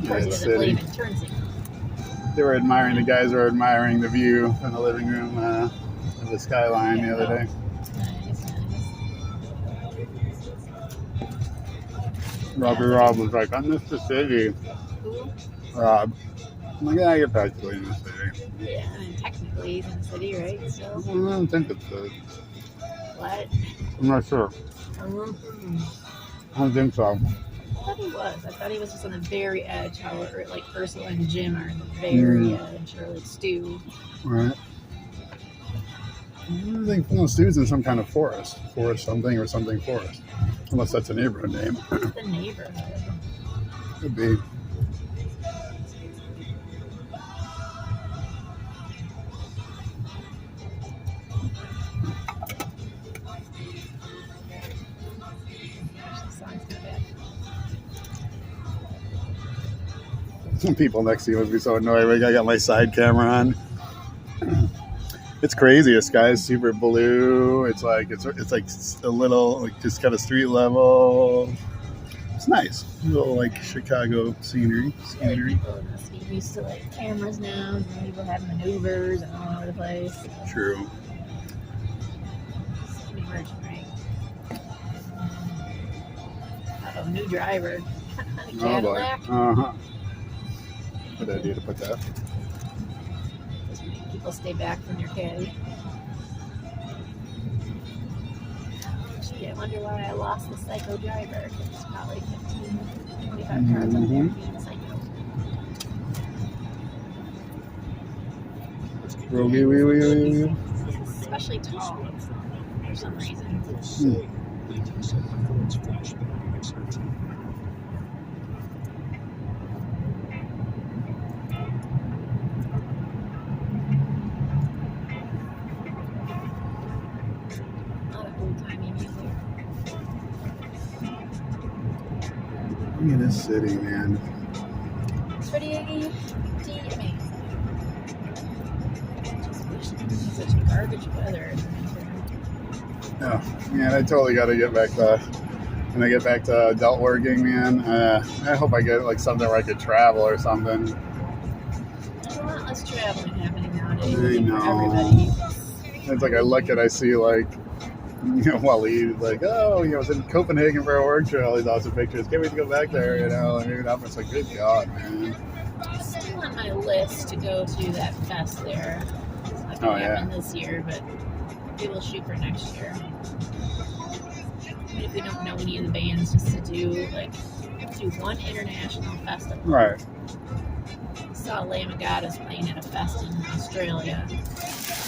Of course, he doesn't believe in turn signals. The guys were admiring the view in the living room of the skyline the other day. Nice. Rob was like, I miss the city. Who? Rob. I'm like, yeah, you're practically in the city. Yeah, I mean, technically he's in the city, right? So. I don't think it's good. What? I'm not sure. I don't think so. I thought he was. I thought he was just on the very edge. How like Ursula and Jim are on the very edge, or like Stu. Right. I think Stu's in some kind of forest something or something forest, unless that's a neighborhood name. The neighborhood. Could be. Some people next to you must be so annoyed. I got my side camera on. It's crazy. The sky is super blue. It's like a little like just kind of street level. It's nice. A little like Chicago scenery. People must be used to like cameras now. And people have maneuvers and all over the place. True. Same emerging, right? Uh-oh, new driver. Cadillac. Good idea to put that. Just make people stay back from your caddy. Actually, I wonder why I lost the psycho driver. It's probably 15, 25 cars up there being psycho. Rogie. Especially tall for some reason. Look at this city, man. It's pretty amazing. Just wish it didn't be such garbage weather. Oh, man, I totally got to get back to, when I get back to adult working, man. I hope I get like something where I could travel or something. There's a lot less traveling happening nowadays. I know. For everybody. It's like I see like, Waleed, like, oh, I was in Copenhagen for a work trip, all these awesome pictures. Can't wait to go back there, and maybe I'm just like, good God, man. It's still on my list to go to that fest there. It's not going to happen this year, but we will shoot for next year. Even if we don't know any of the bands, just to do one international festival. Right. I saw Lamb of God is playing at a fest in Australia.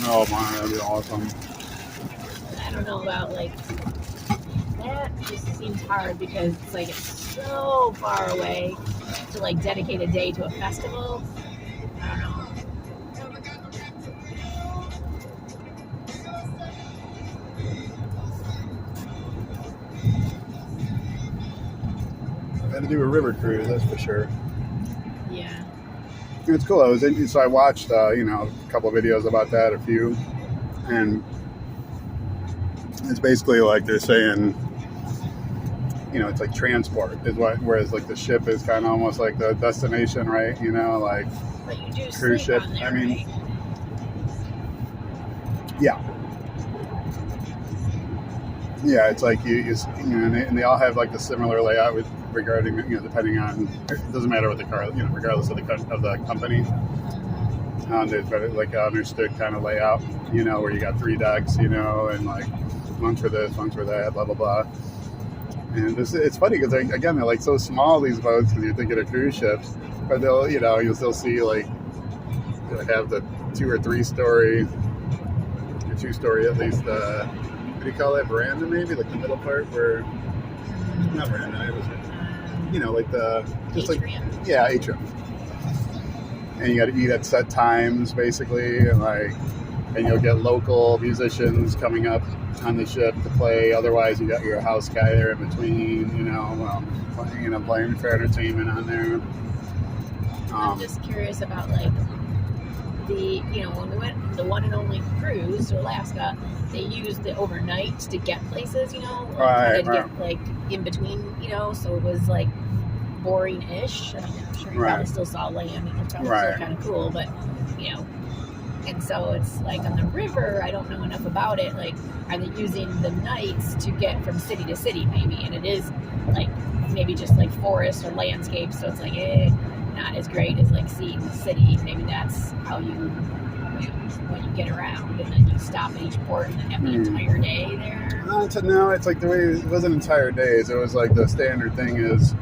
Oh, man, that'd be awesome. I don't know about that. Just seems hard because it's so far away to dedicate a day to a festival. I don't know. Had to do a river cruise, that's for sure. Yeah. It's cool. So I watched a couple of videos about that, a few, and it's basically like they're saying, it's like transport is what, whereas like the ship is kind of almost like the destination, right? But you do cruise ship. On there, I mean, right? yeah, it's like and they all have like the similar layout regarding depending on, it doesn't matter what the car, regardless of the company. There's like an understood kind of layout, where you got 3 decks, and like one's for this, one's for that, blah blah blah. And it's funny because they're like so small, these boats, because you're thinking of cruise ships, but they'll you'll still see like they'll have the 2 or 3 story, or 2 story at least. What do you call that, veranda maybe, like the middle part where, not veranda, it was like the just atrium. Atrium. And you got to eat at set times basically, and you'll get local musicians coming up on the ship to play. Otherwise, you got your house guy there in between, playing for entertainment on there. I'm just curious about the when we went the one and only cruise to Alaska, they used the overnight to get places, Right. get in between, so it was boring-ish. I mean, I'm sure you Right. probably still saw land, and it's probably Right. still kind of cool, but you know. And so it's like on the river, I don't know enough about it. Like, are they using the nights to get from city to city, maybe? And it is like maybe just like forest or landscape, so it's like not as great as like seeing the city. Maybe that's how you when you get around, and then you stop at each port and then have the entire day there. No, it's like the way it wasn't entire days. It was like the standard thing is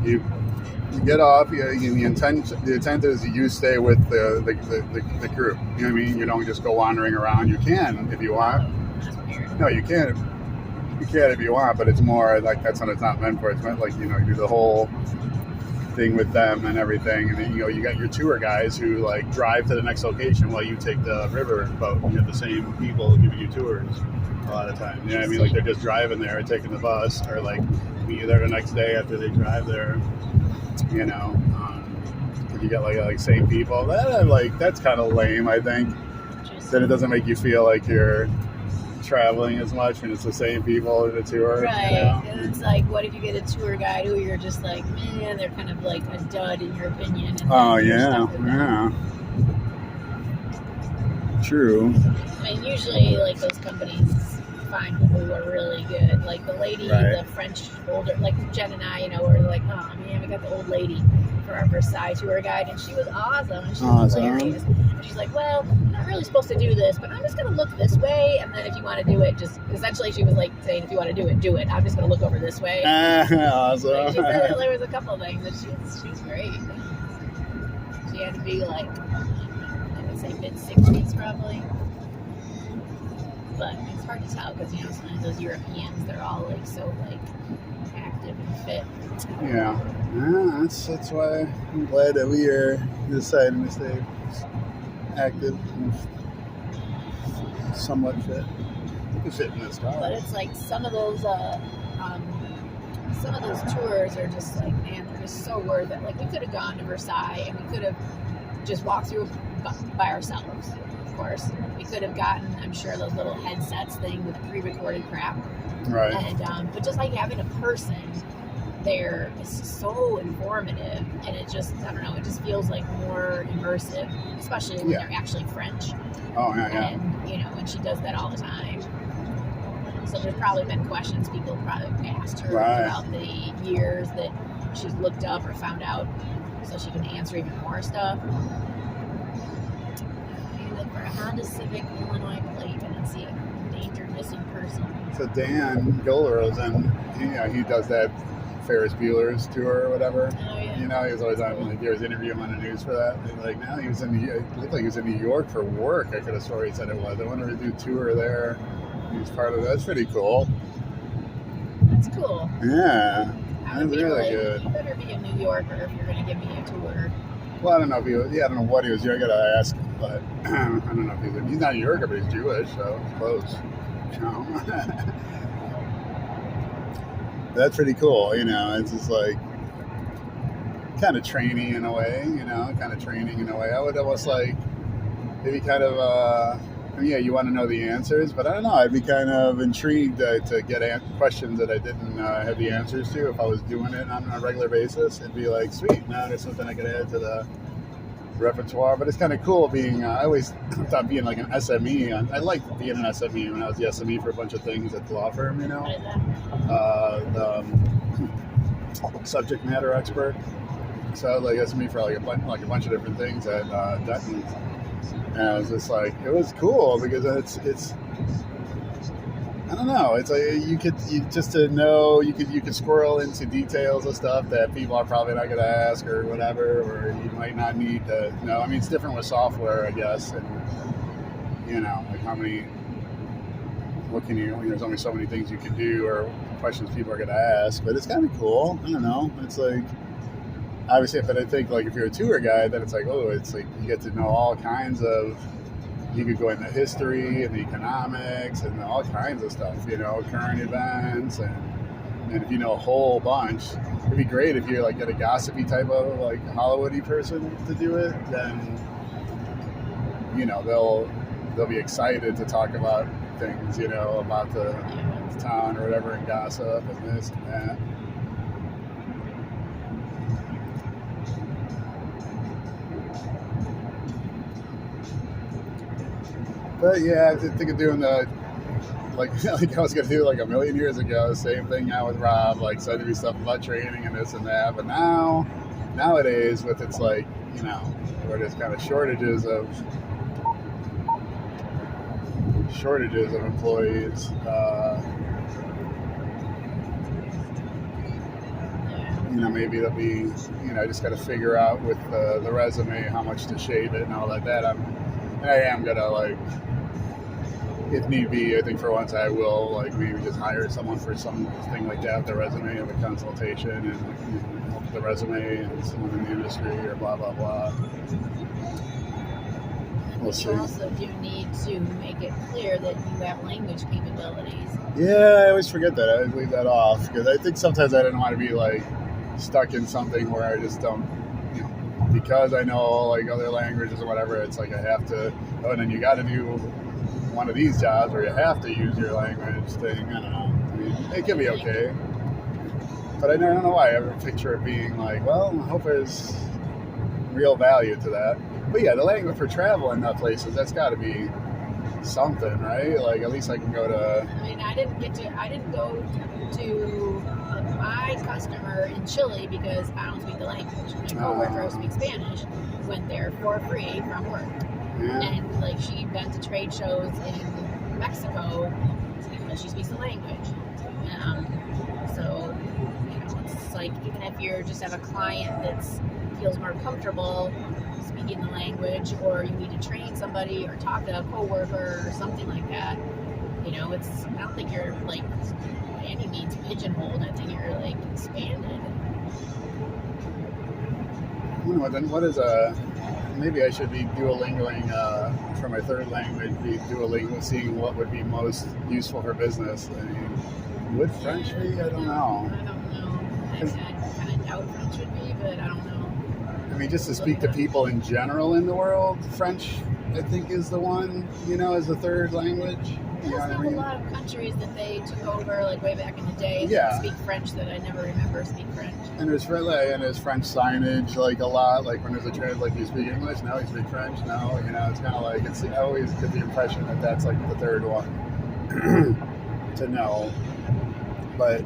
you get off. The intent is you stay with the crew. You know what I mean? You don't just go wandering around. You can if you want. That's weird. No, you can. You can if you want, but it's more like that's what it's not meant for. It's meant like you do the whole thing with them and everything, and then you got your tour guys who like drive to the next location while you take the river boat. You have the same people giving you tours a lot of times. You know what I mean? Like they're just driving there and taking the bus, or like meet you there the next day after they drive there. You get like same people. That's kind of lame, I think. Then it doesn't make you feel like you're traveling as much when it's the same people in a tour. Right. And it's like, what if you get a tour guide who you're just like, man, they're kind of like a dud in your opinion. And Oh yeah. True. I mean, usually like those companies find people who are really good. Like the lady, the French older, like Jen and I, we're like, oh man, we got the old lady for our Versailles tour guide, and she was awesome, and she was hilarious. And she's like, well, I'm not really supposed to do this, but I'm just going to look this way, and then if you want to do it, just, essentially she was like saying, if you want to do it, do it. I'm just going to look over this way. Awesome. Like, she said there was a couple of things that she was great. She had to be like, I would say mid-60s probably. But it's hard to tell because, sometimes those Europeans, they're all like so like active and fit. Yeah, that's why I'm glad that we are deciding to stay active and somewhat fit. You can fit in this car. But it's like some of those tours are just like, man, they're just so worth it. Like we could have gone to Versailles and we could have just walked through by ourselves. Of course, we could have gotten, I'm sure, those little headsets thing with pre-recorded crap. Right. And but just like having a person there is so informative, and it just, I don't know, it just feels like more immersive, especially when they're actually French. Oh yeah. And and she does that all the time. So there's probably been questions people probably asked her about the years that she's looked up or found out, so she can answer even more stuff. For a Honda Civic Illinois plate, and see a endangered missing person. So Dan Golero's he does that Ferris Bueller's tour or whatever. Oh yeah. He was always on, like, there was an interview on the news for that. And like, now he was it looked like he was in New York for work. I could have sworn he said it was. I wanted to do a tour there. He was part of that. That's pretty cool. That's cool. Yeah. That's really good. You better be a New Yorker if you're going to give me a tour. Well, I don't know if he was, I don't know what he was doing. I gotta ask, but I don't know if he's not a New Yorker, but he's Jewish, so it's close. That's pretty cool, it's just like kind of training in a way, I would almost like maybe kind of, you want to know the answers, but I don't know, I'd be kind of intrigued to get questions that I didn't have the answers to. If I was doing it on a regular basis, it'd be like, sweet, now there's something I could add to the repertoire. But it's kind of cool being, I always thought being like an SME, I liked being an SME when I was the SME for a bunch of things at the law firm, the subject matter expert. So I was like SME for like a bunch of different things at Dutton. And I was just like, it was cool because it's I don't know, it's like you could squirrel into details of stuff that people are probably not going to ask or whatever, or you might not need to know. I mean, it's different with software, I guess, and like there's only so many things you can do or questions people are going to ask, but it's kind of cool. I don't know, it's like, obviously, but I think like if you're a tour guide, then it's like, it's like you get to know all kinds of. You could go into history and economics and all kinds of stuff, current events, and if you know a whole bunch, it'd be great if you're like a gossipy type of like Hollywoody person to do it. Then they'll be excited to talk about things, about the town or whatever, and gossip and this and that. But yeah, I think of doing the like I was gonna do like a million years ago. Same thing now with Rob, like sending me stuff about training and this and that. But nowadays, with it's like where there's kind of shortages of employees. Maybe it'll be, I just got to figure out with the resume how much to shave it and all that. I am gonna, like, if need be, I think for once I will, like, maybe just hire someone for something like that with the resume, of a consultation and help with the resume and someone in the industry or blah blah blah. We'll see. You also do need to make it clear that you have language capabilities. Yeah, I always forget that. I always leave that off because I think sometimes I don't want to be like stuck in something where I just don't, because I know like other languages or whatever. It's like I have to. Oh, and then you got to do one of these jobs where you have to use your language thing. I don't know. I mean, it can be okay, but I don't know why I ever picture it being like, well, I hope there's real value to that. But yeah, the language for travel in places, that's got to be something, right? Like, at least I can go to... I mean, I didn't go to my customer in Chile because I don't speak the language. My coworker speaks Spanish. Went there for free from work. Yeah. And, like, she'd been to trade shows in Mexico because she speaks the language. So, it's like, even if you just have a client that feels more comfortable speaking the language, or you need to train somebody or talk to a coworker or something like that, it's, I don't think you're, like, by any means pigeonholed. I think you're, like, expanded. What is maybe I should be Duolingoing for my third language, be Duolingo, seeing what would be most useful for business. I mean, would French be? I don't know. I don't know. I kind of doubt French would be, but I don't know. I mean, just to speak to people in general in the world, French, I think, is the one, as a third language. There's a lot of countries that they took over, like, way back in the day that speak French that I never remember speak French. And there's French signage, like, a lot. Like, when there's a trend, like, you speak English, now you speak French. No, it's kind of like, I always get the impression that that's, like, the third one to know. But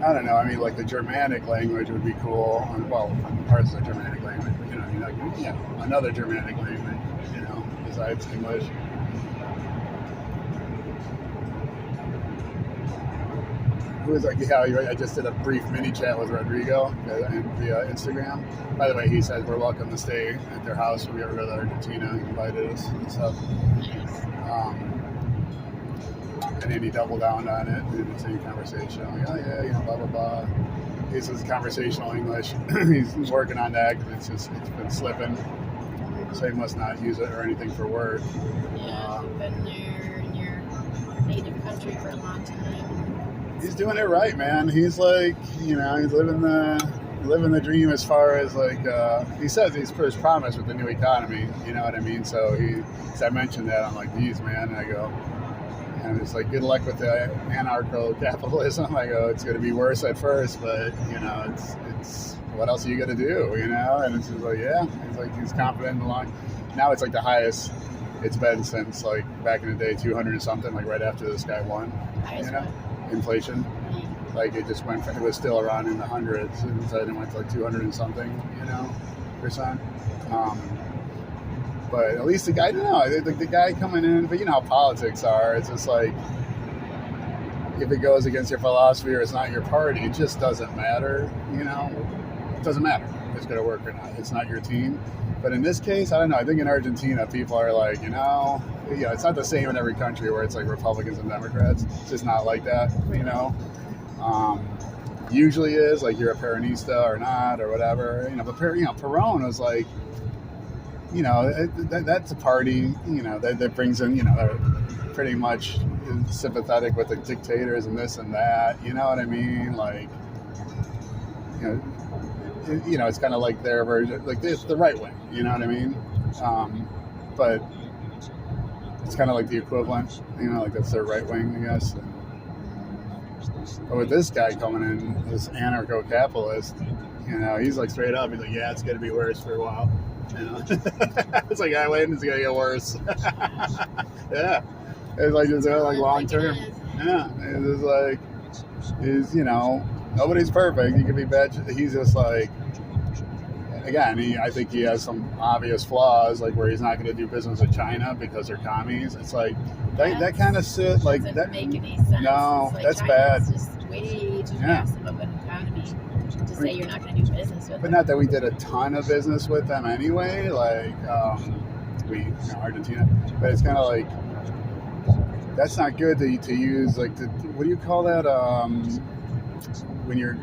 I don't know. I mean, like, the Germanic language would be cool. Well, parts of the Germanic language, but, another Germanic language, besides English. Who was like, I just did a brief mini chat with Rodrigo via Instagram. By the way, he said we're welcome to stay at their house when we ever go to Argentina. He invited us and stuff. And then he doubled down on it in the same conversation. I'm like, blah, blah, blah. He says conversational English. He's working on that because it's been slipping. So he must not use it or anything for work. Yeah, you've been there in your native country for a long time. He's doing it right, man. He's like, he's living the dream as far as like, he says he's for his promise with the new economy. You know what I mean? So I mentioned that. I'm like, geez, man. And I go, and it's like, good luck with the anarcho-capitalism. I go, it's going to be worse at first, but, it's what else are you going to do, And it's just like, yeah. He's like, he's confident in the long. Now it's like the highest it's been since, like, back in the day, 200 and something, like right after this guy won, inflation. Like, it just went, it was still around in the hundreds, and so it went to like 200 and something, percent. But at least the guy, I don't know, the guy coming in, but you know how politics are. It's just like, if it goes against your philosophy or it's not your party, it just doesn't matter, It doesn't matter if it's going to work or not. It's not your team. But in this case, I don't know. I think in Argentina, people are like, it's not the same in every country where it's like Republicans and Democrats. It's just not like that, Usually is, like, you're a Peronista or not or whatever, But, Perón was like, that's a party, that brings in, pretty much sympathetic with the dictators and this and that, you know what I mean? Like, it's kind of like their version, like this, the right wing, you know what I mean? But it's kind of like the equivalent, like that's their right wing, I guess. But with this guy coming in, this anarcho-capitalist, he's like straight up, he's like, yeah, it's going to be worse for a while. You know? It's like, I win, it's going to get worse. Yeah. It's like, it's like long term. Yeah. It's like, nobody's perfect. He could be bad. He's just like, again, I think he has some obvious flaws, like where he's not going to do business with China because they're commies. It's like, that kind of shit, like that doesn't make any sense. No, like that's China's bad. Just way too massive of an economy to say you're not going to do business with But them. not that we did a ton of business with them anyway, like Argentina. But it's kind of like, that's not good to use, like, what do you call that? When you're,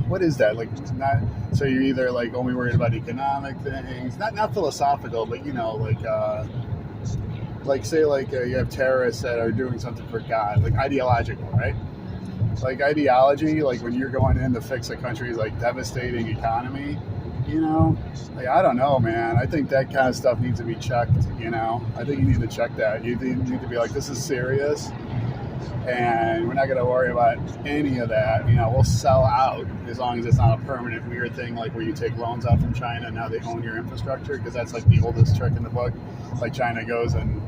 what is that? Like, not, so you're either like only worried about economic things, not philosophical, but like say like you have terrorists that are doing something for God, like ideological, right? Like ideology, like when you're going in to fix a country's like devastating economy, like, I don't know, man. I think that kind of stuff needs to be checked. I think you need to check that. You need to be like, this is serious, and we're not going to worry about any of that. We'll sell out as long as it's not a permanent weird thing, like where you take loans out from China and now they own your infrastructure, because that's like the oldest trick in the book. Like China goes and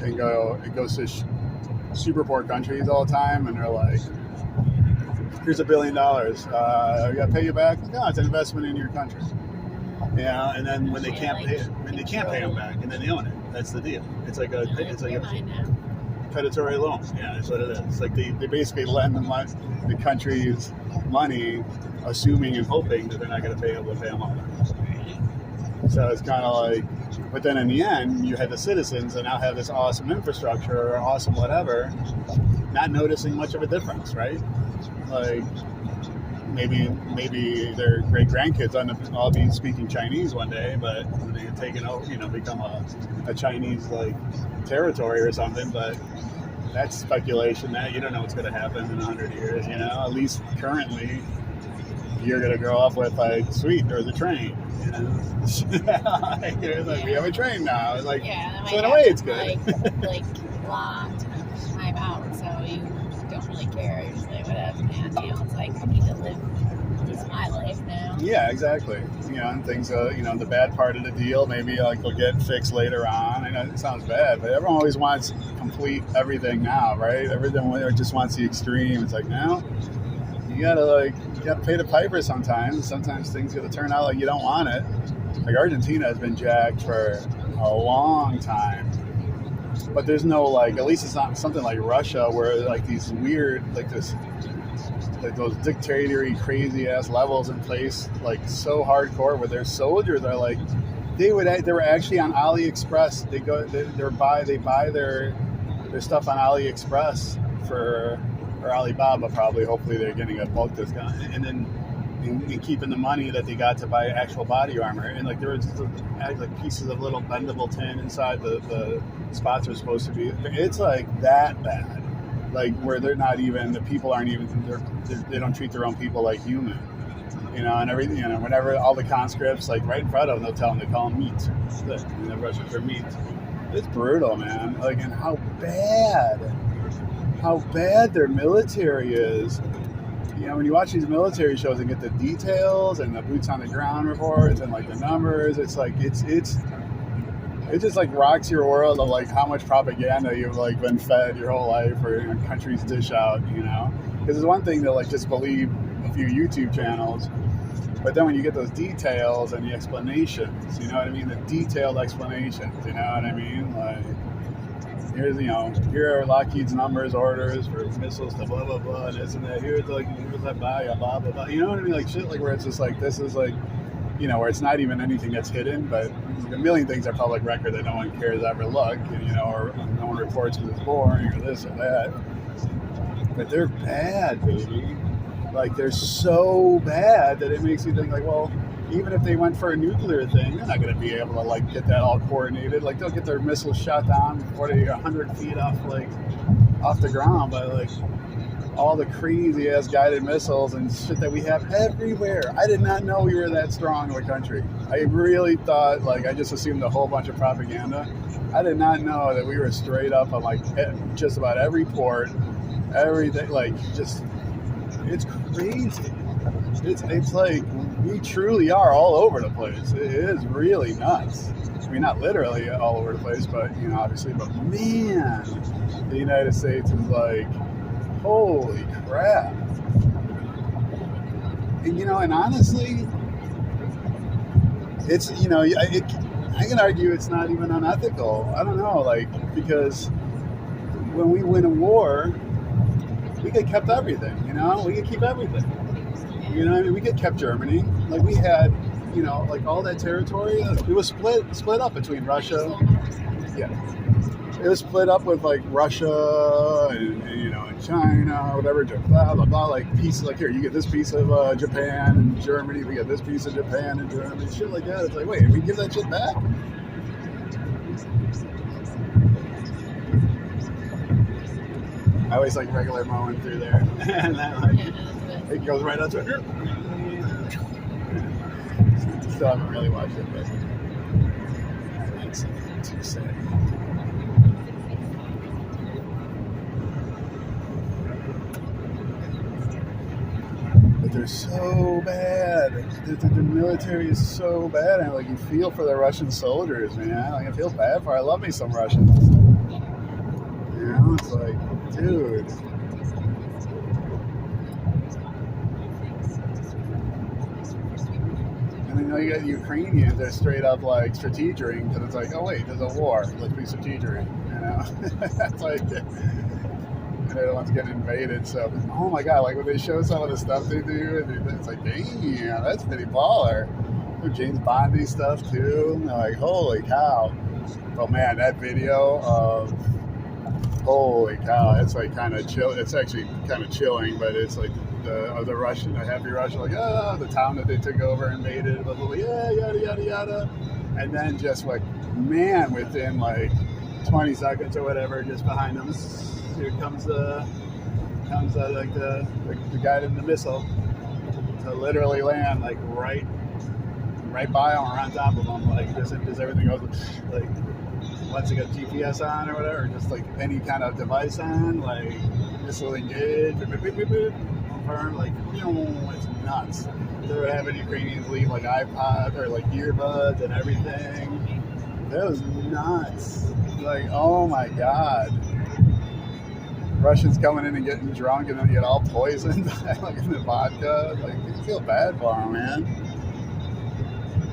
it goes to super poor countries all the time, and they're like, here's $1 billion. We got to pay you back. No, it's an investment in your country. And then when they can't pay them back, and then they own it. That's the deal. It's like a predatory loan. Yeah, that's what it is. It's like they basically lend the country's money, assuming and hoping that they're not going to be able to pay them off. So it's kind of like, but then in the end, you had the citizens that now have this awesome infrastructure or awesome whatever, not noticing much of a difference, right? Like maybe their great grandkids all be speaking Chinese one day, but they get taken over, become a Chinese like territory or something. But that's speculation. That you don't know what's going to happen in 100 years. At least currently, you're going to grow up with like, sweet, there's a train. Like, we have a train now. Like, so in a way, it's good. Like long time out, so you don't really care. You're just like, whatever, man. It's like, I need to live my life now. Yeah, exactly. And things, the bad part of the deal maybe like will get fixed later on. I know it sounds bad, but everyone always wants complete everything now, right? Everyone just wants the extreme. It's like, now you gotta pay the piper sometimes. Sometimes things gotta turn out like you don't want it. Like Argentina has been jacked for a long time. But there's no, like, at least it's not something like Russia where like these weird, like those dictatorial crazy ass levels in place, like so hardcore, where their soldiers are like, they were actually on AliExpress. They buy their stuff on AliExpress or Alibaba probably. Hopefully they're getting a bulk discount, and then and keeping the money that they got to buy actual body armor. And like there was like pieces of little bendable tin inside the spots are supposed to be. It's like that bad. Like where they're not even, the people aren't even, they don't treat their own people like human, and everything, whenever all the conscripts, like right in front of them, they'll tell them, they call them meat, and they're Russian for meat. It's brutal, man. Like, and how bad their military is. When you watch these military shows and get the details and the boots on the ground reports and like the numbers, it's like, it just like rocks your world of like how much propaganda you've like been fed your whole life, or countries dish out, because it's one thing to like just believe a few YouTube channels, but then when you get those details and the explanations, you know what I mean, the detailed explanations, you know what I mean, like here's here are Lockheed's numbers, orders for missiles to blah blah blah, this and that, here's that blah blah blah, you know what I mean, like shit, like where it's just like, this is like, where it's not even anything that's hidden, but a million things are public record that no one cares ever look, or no one reports because it's boring or this or that. But they're bad, baby. Like, they're so bad that it makes you think, like, well, even if they went for a nuclear thing, they're not going to be able to, like, get that all coordinated. Like, they'll get their missiles shot down before they're 100 feet off the ground by, like, all the crazy ass guided missiles and shit that we have everywhere. I did not know we were that strong of a country. I really thought, like, I just assumed a whole bunch of propaganda. I did not know that we were straight up on like just about every port, everything. Like, just, it's crazy. It's like we truly are all over the place. It is really nuts. I mean, not literally all over the place, but, obviously, but man, the United States is like, holy crap. And, and honestly, it's, I can argue it's not even unethical. I don't know, because when we win a war, we get kept everything, we get keep everything. We get kept Germany. We had, all that territory. It was split up between Russia. Yeah. It was split up with Russia and China, whatever, blah, blah, blah, pieces, here, you get this piece of Japan and Germany, we get this piece of Japan and Germany, shit like that. It's wait, we give that shit back? I always like regular mowing through there. And then, it goes right out to it. Still haven't really watched it, but it's too sad. But they're so bad. The military is so bad, and you feel for the Russian soldiers, man. I feel bad for. I love me some Russians. It's dude. And then you got Ukrainians. They're straight up strategering, because it's oh wait, there's a war. Let's be strategering. It's they're the ones getting invaded. So, oh my god, when they show some of the stuff they do, it's damn, that's pretty baller. James Bondy stuff too. Holy cow. But man, that video of holy cow, it's kind of chill. It's actually kind of chilling, but it's the Russian, a happy Russian, the town that they took over, invaded, blah, blah, blah, yeah, yada, yada, yada. And then just man, within 20 seconds or whatever, just behind them, here comes the guy in the missile to literally land right by them or on top of them. Does everything goes once it got GPS on or whatever, just any kind of device on, missile engaged, confirmed, it's nuts. They're having Ukrainians leave iPod or earbuds and everything. That was nuts. Oh my god. Russians coming in and getting drunk and then get all poisoned in the vodka. You feel bad for them, man.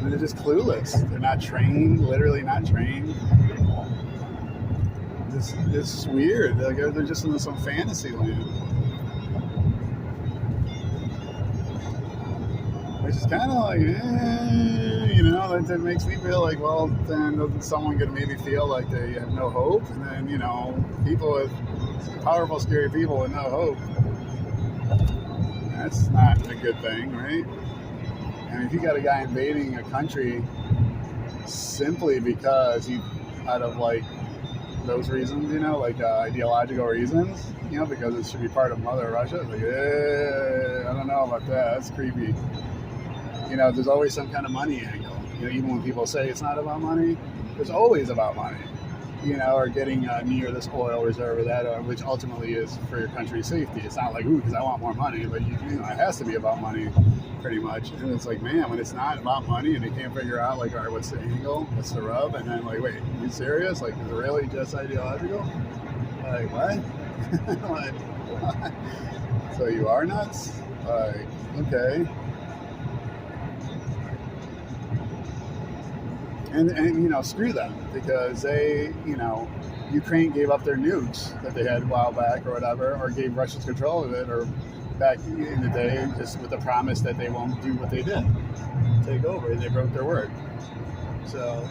And they're just clueless. They're not trained, literally not trained. It's weird. They're just in some fantasy land. Which is kind of that makes me feel well, then doesn't someone going to maybe feel they have no hope? And then, people with powerful, scary people with no hope. That's not a good thing, right? And if you got a guy invading a country simply because he, out of those reasons, ideological reasons, because it should be part of Mother Russia, I don't know about that. That's creepy. There's always some kind of money angle. Even when people say it's not about money, there's always about money. Or getting near this oil reserve or that, which ultimately is for your country's safety. It's not because I want more money, but it has to be about money, pretty much. And it's man, when it's not about money and they can't figure out all right, what's the angle, what's the rub, and then wait, are you serious? Is it really just ideological? What? What? So you are nuts? Okay. And screw them, because they, Ukraine gave up their nukes that they had a while back or whatever, or gave Russians control of it, or back in the day, just with the promise that they won't do what they did, take over, and they broke their word. So,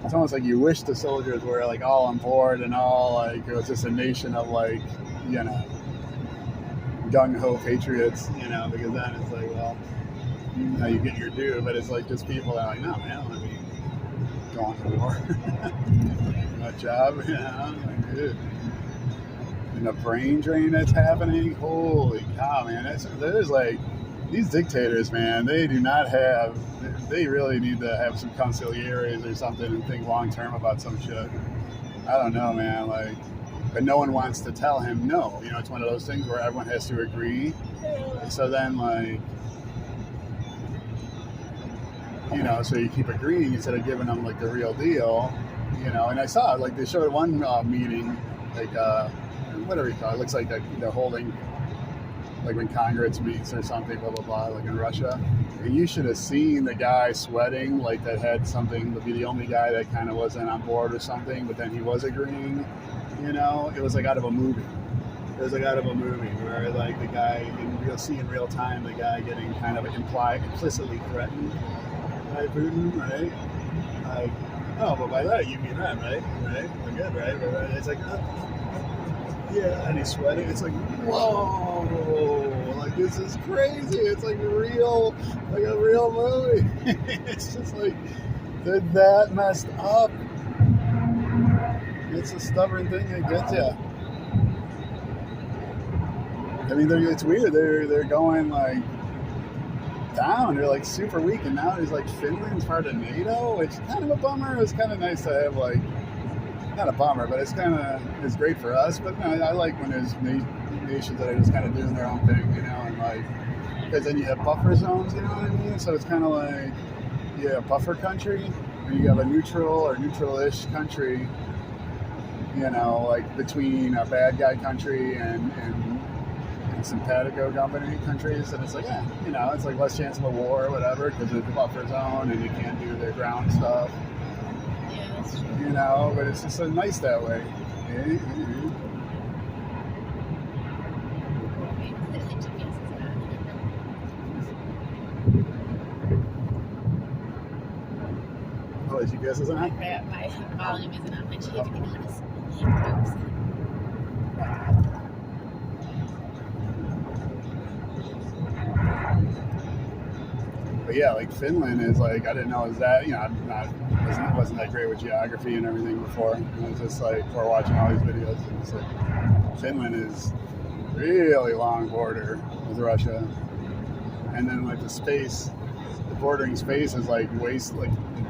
it's almost you wish the soldiers were all on board and all it was just a nation of gung-ho patriots, because then it's well, you get your due, but it's just people that are no, man, I don't want to be going to war. My job, dude. And the brain drain that's happening, holy cow, man. There's these dictators, man, they really need to have some consiglieres or something and think long term about some shit. I don't know, man, but no one wants to tell him no. You know, it's one of those things where everyone has to agree. So then, like, you know, so you keep agreeing instead of giving them like the real deal. You know, and I saw like they showed one meeting, like whatever you call it. It looks like they're holding, like when Congress meets or something, blah blah blah, like in Russia. And you should have seen the guy sweating, like that had something to be the only guy that kind of wasn't on board or something, but then he was agreeing. You know, it was like out of a movie. It was like out of a movie where like the guy, you'll see in real time the guy getting kind of implicitly threatened by Putin, right? Like, oh, but by that you mean that, right? Right? We're good, right? Right? It's like, yeah, and he's sweating. It's like, whoa, like this is crazy. It's like a real movie. It's just like, they're that messed up. It's a stubborn thing that gets you. I mean, it's weird. They're going like down. They're like super weak, and now there's like Finland's part of NATO, which is kind of a bummer. It's kind of nice to have like, not a bummer, but it's great for us. But no, I like when there's nations that are just kind of doing their own thing, you know, and like, because then you have buffer zones, you know what I mean? So it's kind of like, you have a buffer country, and you have a neutral or neutral-ish country, you know, like between a bad guy country and simpatico countries, and it's like, yeah, you know, it's like less chance of a war or whatever because there's the buffer zone and you can't do their ground stuff. Yeah, that's true. You know, but it's just so nice that way. Oh, the GPS isn't on? My volume isn't on my GPS. But yeah, like Finland is like, I didn't know it was that, you know, wasn't that great with geography and everything before. And it was just like, we're watching all these videos, and it's like, Finland is really long border with Russia. And then like the bordering space is like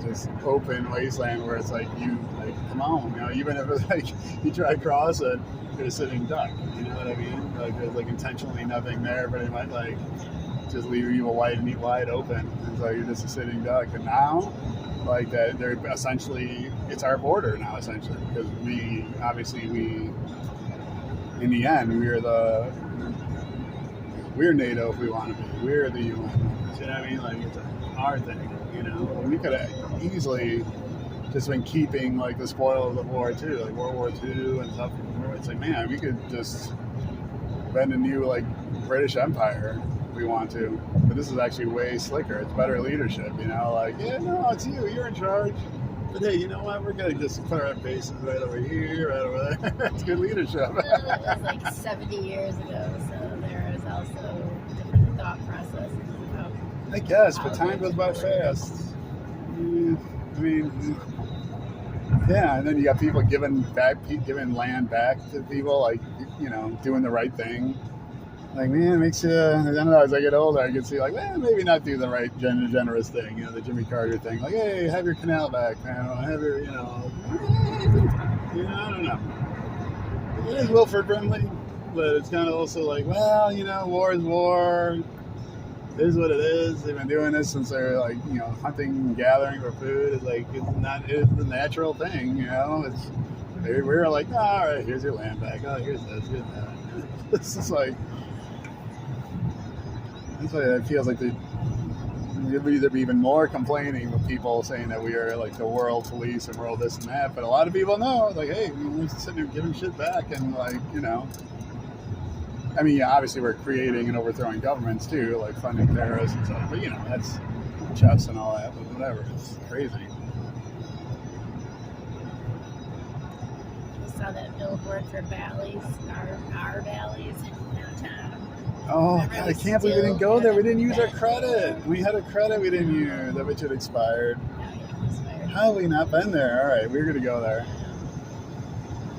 just open wasteland where it's like, come on, you know, even if it's like, you try to cross it, you're a sitting duck, you know what I mean? Like there's like intentionally nothing there, but it might like, just leave you wide open. And so you're just a sitting duck. And now, like that, they're essentially, it's our border now, essentially, because we in the end, we're NATO if we want to be. We're the UN. You know what I mean? Like it's our thing. You know, we could have easily just been keeping like the spoils of war too, like World War II and stuff. It's like, man, we could just bend a new like British Empire. We want to, but this is actually way slicker. It's better leadership, you know, like, yeah, no, it's you're in charge, but hey, you know what, we're gonna just put our bases right over here, right over there. It's good leadership. Well, it was like 70 years ago, so there is also different thought processes about, I guess, but time goes by fast. Yeah, I mean, yeah, and then you got people giving land back to people, like, you know, doing the right thing. Like, man, it makes you, I don't know, as I get older, I can see, like, well, maybe not do the right generous thing, you know, the Jimmy Carter thing. Like, hey, have your canal back, man. Have your, you know, I don't know. It is Wilford Brimley, but it's kind of also like, well, you know, war is war. It is what it is. They've been doing this since they're, like, you know, hunting and gathering for food. It's like, it's the natural thing, you know. We were like, oh, all right, here's your land back. Oh, here's this, here's that. This is like, that's why it feels like there'd either be even more complaining with people saying that we are like the world police and world this and that, but a lot of people know, like, hey, we're just sitting there giving shit back, and like, you know, I mean, yeah, obviously we're creating and overthrowing governments too, like funding terrorists and stuff, but you know, that's chess and all that, but whatever, it's crazy. I saw that billboard for Bally's, our Bally's downtown. Oh, God, I can't believe we didn't go there. We didn't use our credit. We had a credit we didn't use. That which had expired. Oh, yeah, it expired. How have we not been there? All right, we're going to go there.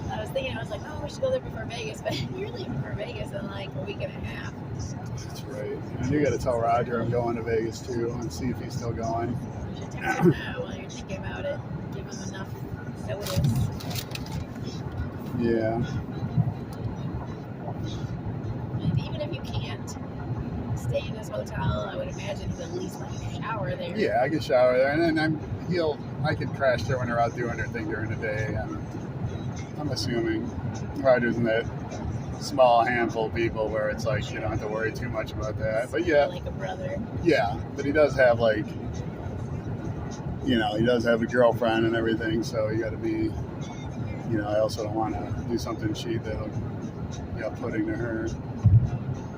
I was thinking, I was like, oh, we should go there before Vegas, but you're leaving for Vegas in like a week and a half. That's right. And you got to tell Roger I'm going to Vegas too and see if he's still going. You should text him now while you're thinking about it. Give him enough notice. Yeah. least let you shower there. Yeah, I could shower there, and then I could crash there when they're out doing their thing during the day. I'm assuming probably isn't that small handful of people where it's like you don't have to worry too much about that. But yeah, like a brother. Yeah, but he does have like, he does have a girlfriend and everything. So you got to be, I also don't want to do something cheap that'll be off-putting to her.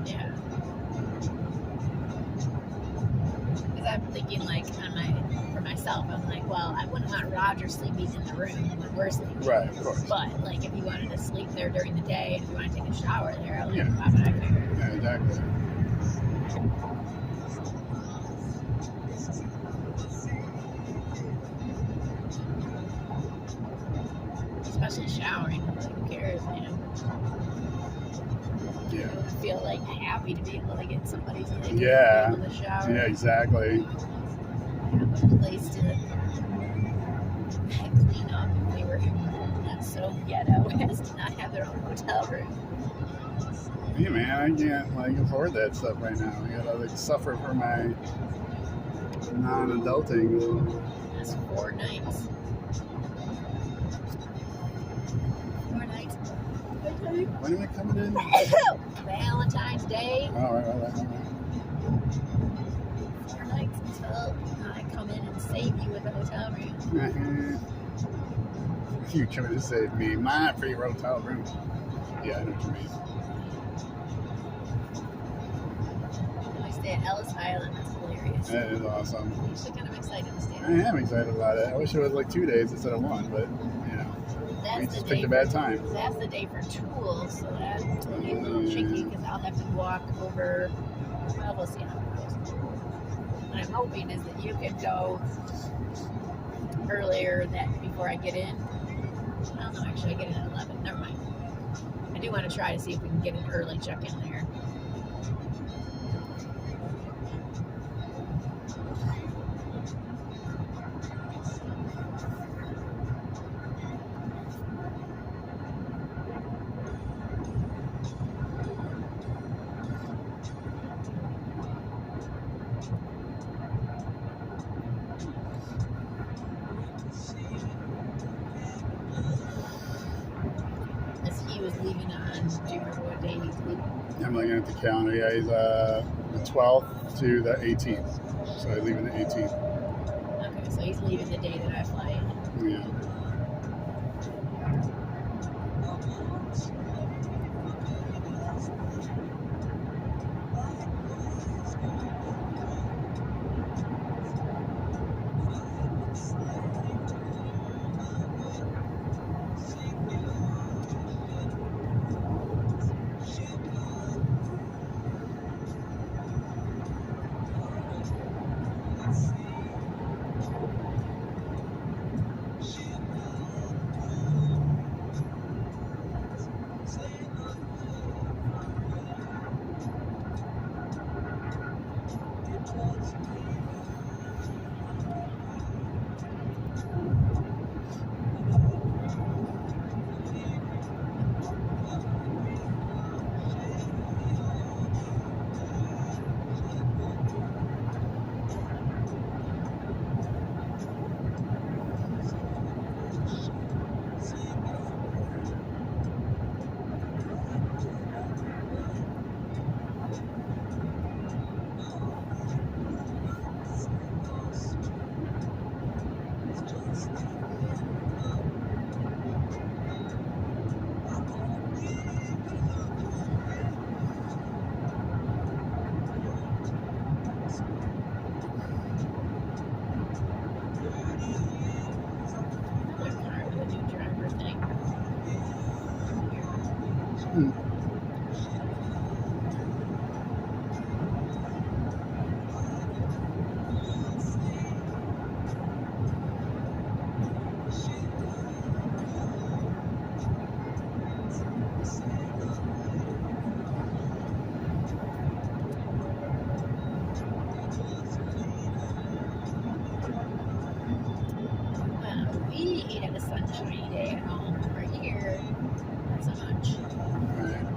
Yeah. Because I'm thinking like for myself, I'm like, well, I wouldn't want Roger sleeping in the room when we're sleeping. Right, of course. But like, if you wanted to sleep there during the day, and if you want to take a shower there, like, Yeah. why would I care? Yeah, exactly. Especially showering. Like, who cares, man? Yeah. I feel like happy to be able to get somebody's like Yeah. able to shower. Yeah, exactly. Have a place to clean up if we were not so ghetto as to not have their own hotel room. Yeah, man, I can't like afford that stuff right now. I gotta like suffer for my non-adulting. That's 4 nights. 4 nights. When am I coming in? Valentine's Day. All right. 4 nights until I come in and save you with a hotel room. You trying to save me my free hotel room? Yeah, I know what you mean. We stay at Ellis Island. That's hilarious. That is awesome. I'm actually kind of excited to stay I there. am excited about it. I wish it was like 2 days instead of 1, but we just picked a bad time. That's the day for tools, so that's a little tricky because I'll have to walk over. Well, we'll see how it goes. What I'm hoping is that you could go earlier before I get in. Well, no, actually, I get in at 11. Never mind. I do want to try to see if we can get an early check-in there. As he was leaving on, do you remember what day he's leaving? I'm looking at the calendar. Yeah, he's the 12th to the 18th. So I leave on the 18th. Okay, so he's leaving the day that I fly in. Yeah. Another car with a new driver thing. We had a sunshiny day at home. Right here, not so much. Right.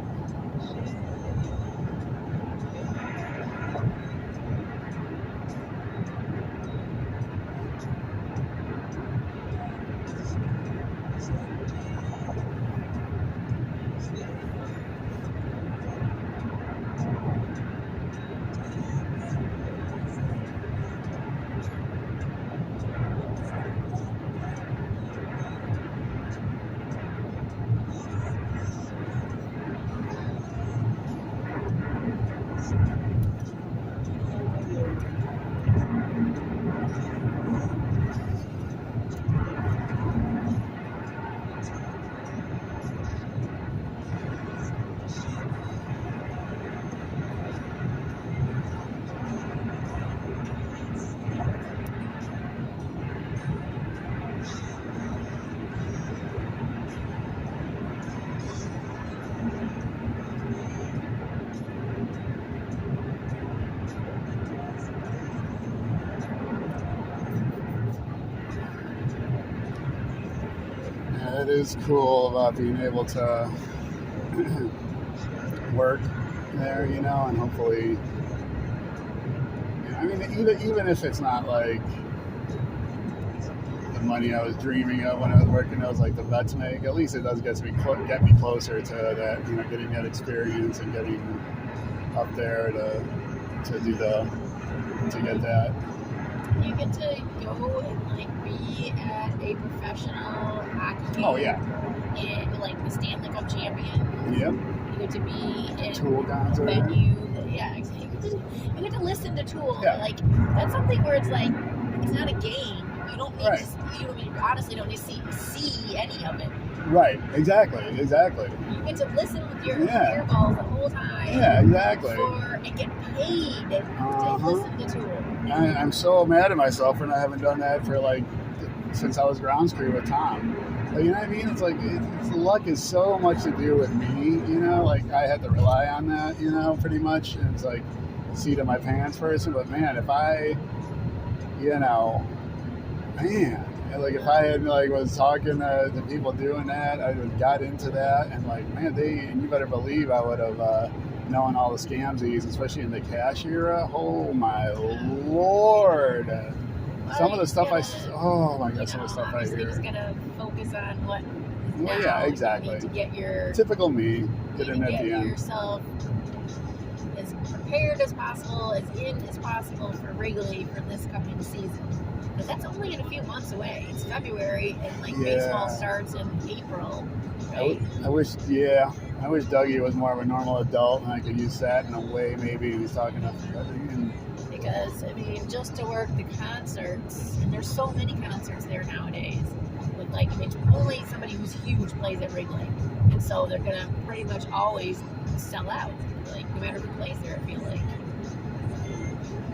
Yeah, it is cool about being able to work there, you know, and hopefully, I mean, even if it's not like the money I was dreaming of when I was working, it was like the vets make. At least it does get me closer to that, you know, getting that experience and getting up there to get that. You get to go and like be at a professional hockey game. Oh yeah. And like the Stanley Cup champion. Yep. You get to be in Tool concert. venue. Yeah, exactly. You get to listen to Tool. Yeah. Like that's something where it's like it's not a game. You don't need Right. to. You honestly don't need to see any of it. Right. Exactly. You get to listen with your earballs the whole time. Yeah. Exactly. And get paid to listen to Tool. I'm so mad at myself for not having done that for like since I was grounds crew with Tom. Like, you know what I mean? It's like luck is so much to do with me, you know. Like I had to rely on that, you know, pretty much. And it's like seat of my pants person. But man, if I, you know, like if I had like was talking to the people doing that, I would have got into that and like man, you better believe I would have. Knowing all the scamsies, especially in the cash era, oh my lord! Some of the stuff oh my god, some of the stuff I hear. You just gotta focus on what. Well, yeah, exactly. You need to get your typical me. Get in at the end. Yourself as prepared as possible, as in as possible for Wrigley for this coming season. But that's only in a few months away. It's February, and like baseball starts in April. Right? I wish Dougie was more of a normal adult and I could use that in a way maybe he's talking to because I mean just to work the concerts, and there's so many concerts there nowadays with like it's only somebody who's huge plays at Wrigley, and so they're gonna pretty much always sell out, like no matter who plays there. I feel like.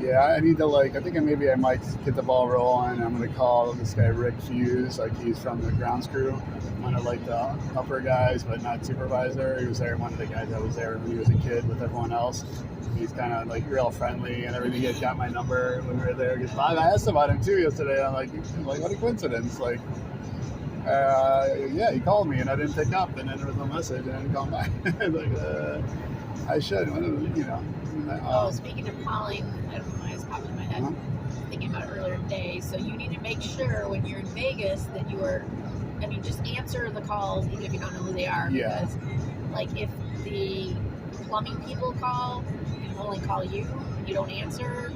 Yeah, I need to I think maybe I might get the ball rolling. I'm going to call this guy Rick Hughes, like he's from the grounds crew, one of like the upper guys, but not supervisor. He was there, one of the guys that was there when he was a kid with everyone else. He's kind of like real friendly and everything. He had got my number when we were there. I asked about him too yesterday. I'm like what a coincidence. Like, yeah, he called me and I didn't pick up, and then there was no message and I didn't call him back. I should, you know. Speaking of calling, I don't know why it's popping in my head. Thinking about it earlier today. So you need to make sure when you're in Vegas that you are, just answer the calls even if you don't know who they are. Yeah. Because, like, if the plumbing people call and only call you and you don't answer,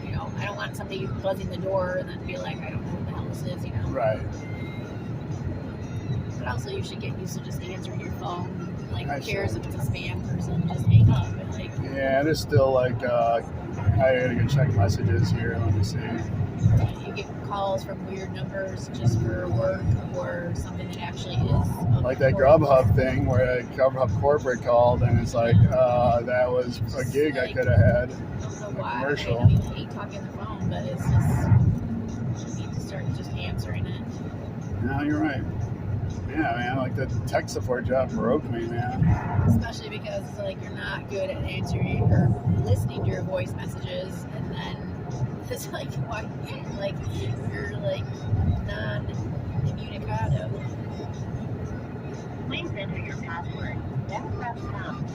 you know, I don't want somebody buzzing the door and then be like, I don't know what the hell this is, you know. Right. But also you should get used to just answering your phone. Like, who cares if it's a spam person? Just hang up. And, like, yeah, there's still I gotta go check messages here. Let me see. You get calls from weird numbers just for work or something that actually is. Like that Grubhub thing where Grubhub corporate called and it's like, that was a gig I could have had. I don't know why. Commercial. I hate talking on the phone, but it's just, you need to start just answering it. No, you're right. Yeah, man, like the tech support job broke me, man. Especially because like you're not good at answering or listening to your voice messages, and then it's like why, like you're like non-communicado. Please enter your password, then press pound.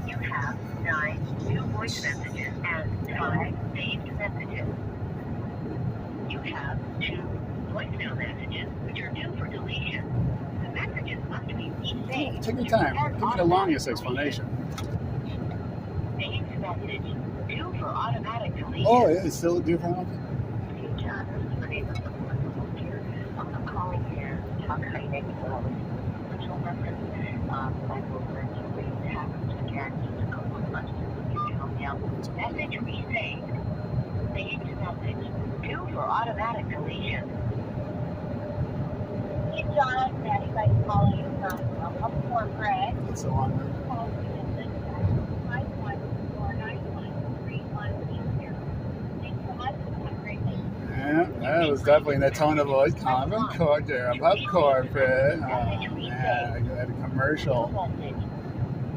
You have 9 new voice messages and 5 saved messages. You have 2 voicemail messages which are due for deletion. The messages must be saved. Take your time. Give me the longest explanation. Saved message due for automatic deletion. Oh, yeah, it's still due for automatic? I'm calling here to talk how you make it original reference. I will eventually have to get just a couple of months to help me out. Message resaved. Saved message due for automatic deletion. Hey John, Maddie, I'm calling you from Upcorn Bread. That's the one. Yeah, that was definitely in that tone of voice. Common core there. I'm up corporate. Oh, man, I had a commercial.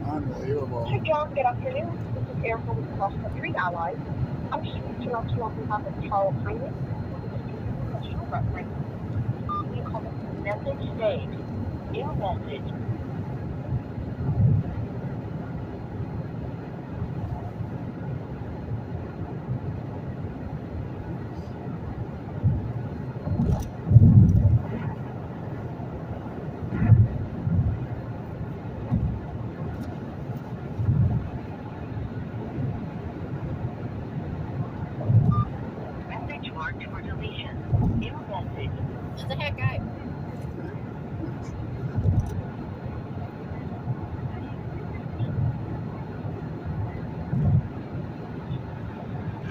Unbelievable. Hey John, good afternoon. This is Erica with Cluster 3 Allies. I'm just reaching out to you on behalf of Charles Heinrich. Message saved. New message. Message marked for deletion. New message. Who's the heck guy?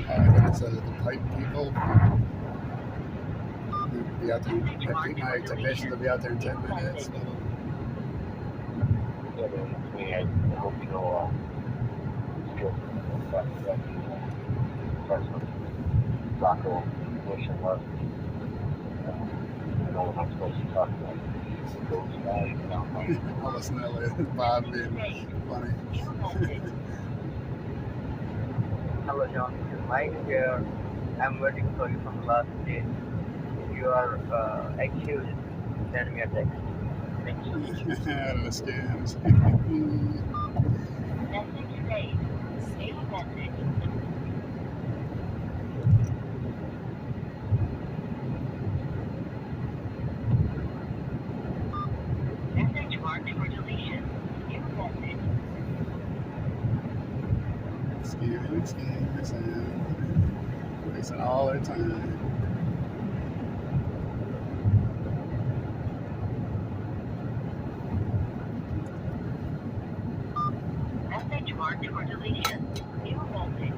It says the pipe people will be out there. My technicians will be out there in 10 minutes. I'll listen to that later. Bob being funny. Hello, John. This is Mike here. I'm waiting for you from the last day. If you are active, send me a text. Thank you. The scams. Message saved. Save message. Message marked for deletion. New message. Scammers, wasting all their time. Message marked for deletion. New message.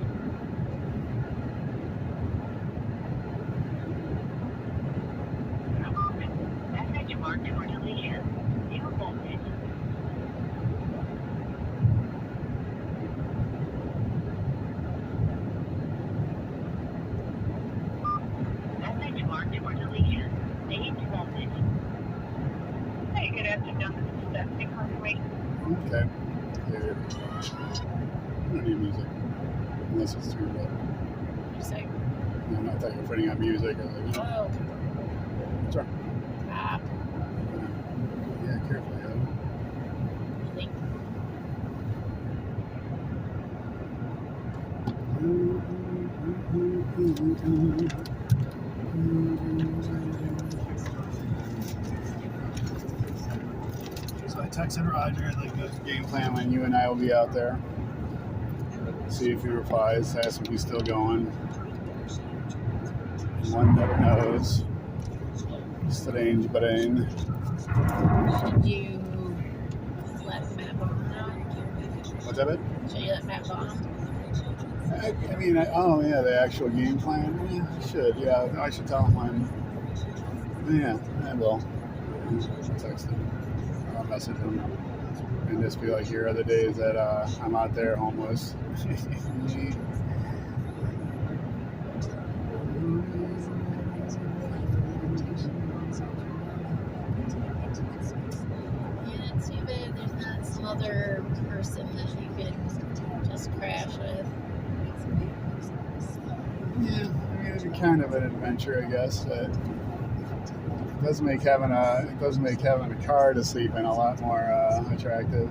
Message marked for deletion. New message. Message marked for deletion. Saved message. Hey, good afternoon. This is Stephanie calling. Okay. Yeah. I don't need music. Unless it's turned up. What'd you say? No, I thought you were putting on music. I was like, Oh, what's wrong? ah, Yeah, careful, yeah. I think. So I texted Roger, like, The game plan when you and I will be out there. See if he replies, ask if he's still going. One never knows. Strange brain. should you let Matt Vaughn know? What's that? Should you let Matt Vaughn? I mean, oh yeah, the actual game plan. Yeah, I should. Yeah, I should tell him when. Yeah, I will. I'll text him. I'll message him. And just be like, here are the days that I'm out there homeless. Yeah, it's too bad there's not some other person that you can just crash with. Yeah, I mean, it'd be kind of an adventure, I guess, but it does make having a car to sleep in a lot more attractive.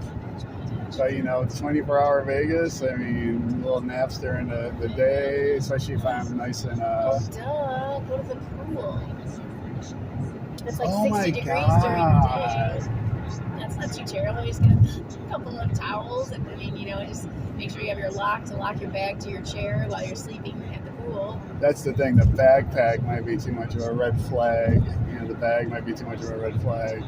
But 24-hour Vegas. I mean, little naps during the day, especially if I'm nice and. Oh, duh! Go to the pool. It's like Oh 60 my degrees God. during the day. That's not too terrible. You just get a couple of towels, and just make sure you have your lock to lock your bag to your chair while you're sleeping at the pool. That's the thing. The backpack might be too much of a red flag. The bag might be too much of a red flag.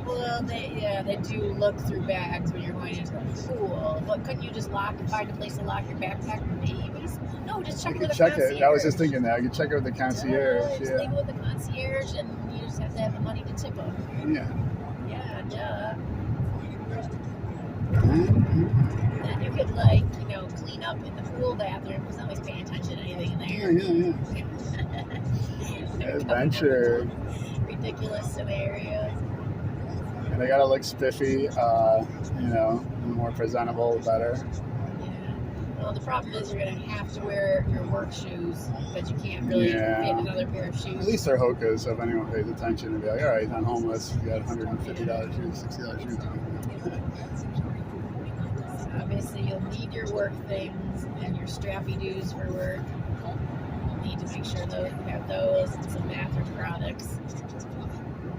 Well, they do look through bags when you're going into the pool. But couldn't you just find a place to lock your backpack for babies? No, just check I it with could the check concierge. it. I was just thinking that. I could check it with the concierge. Just Yeah. leave it with the concierge, and you just have to have the money to tip them. Yeah. Yeah, duh. Mm-hmm. Then you could clean up in the pool bathroom because nobody's paying attention to anything in there. Yeah. Adventure. Ridiculous scenarios. And they gotta look spiffy. The more presentable, the better. Yeah. Well, the problem is you're going to have to wear your work shoes, but you can't really Yeah. get another pair of shoes. At least they're Hokas, so if anyone pays attention, and be like, all right, I'm homeless. You got $150 shoes, $60 shoes on. Obviously, you'll need your work things and your strappy doos for work. You'll need to make sure that you have those and some bathroom products.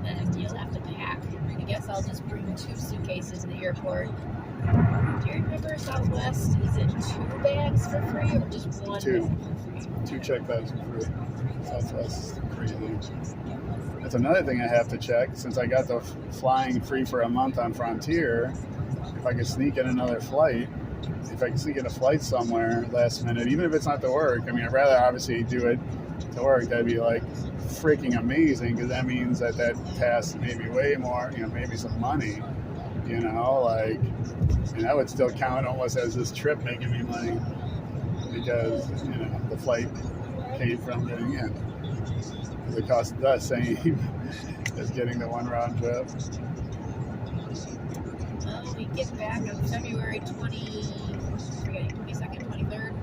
Then you'll have to pack. I guess I'll just bring 2 suitcases to the airport. Do you remember Southwest? Is it 2 bags for free or just 1 Two. bag for free? 2 check bags for free. That's crazy. That's another thing I have to check. Since I got the flying free for a month on Frontier, if I could sneak in another flight, if I can sneak in a flight somewhere last minute, even if it's not to work, I mean, I'd rather obviously do it to work. That'd be like freaking amazing, because that means that tasks maybe way more, maybe some money, like, and that would still count almost as this trip making me money, because, the flight paid from getting in. Because it costs the same as getting the one round trip. Well, we get back on February 22nd, 23rd.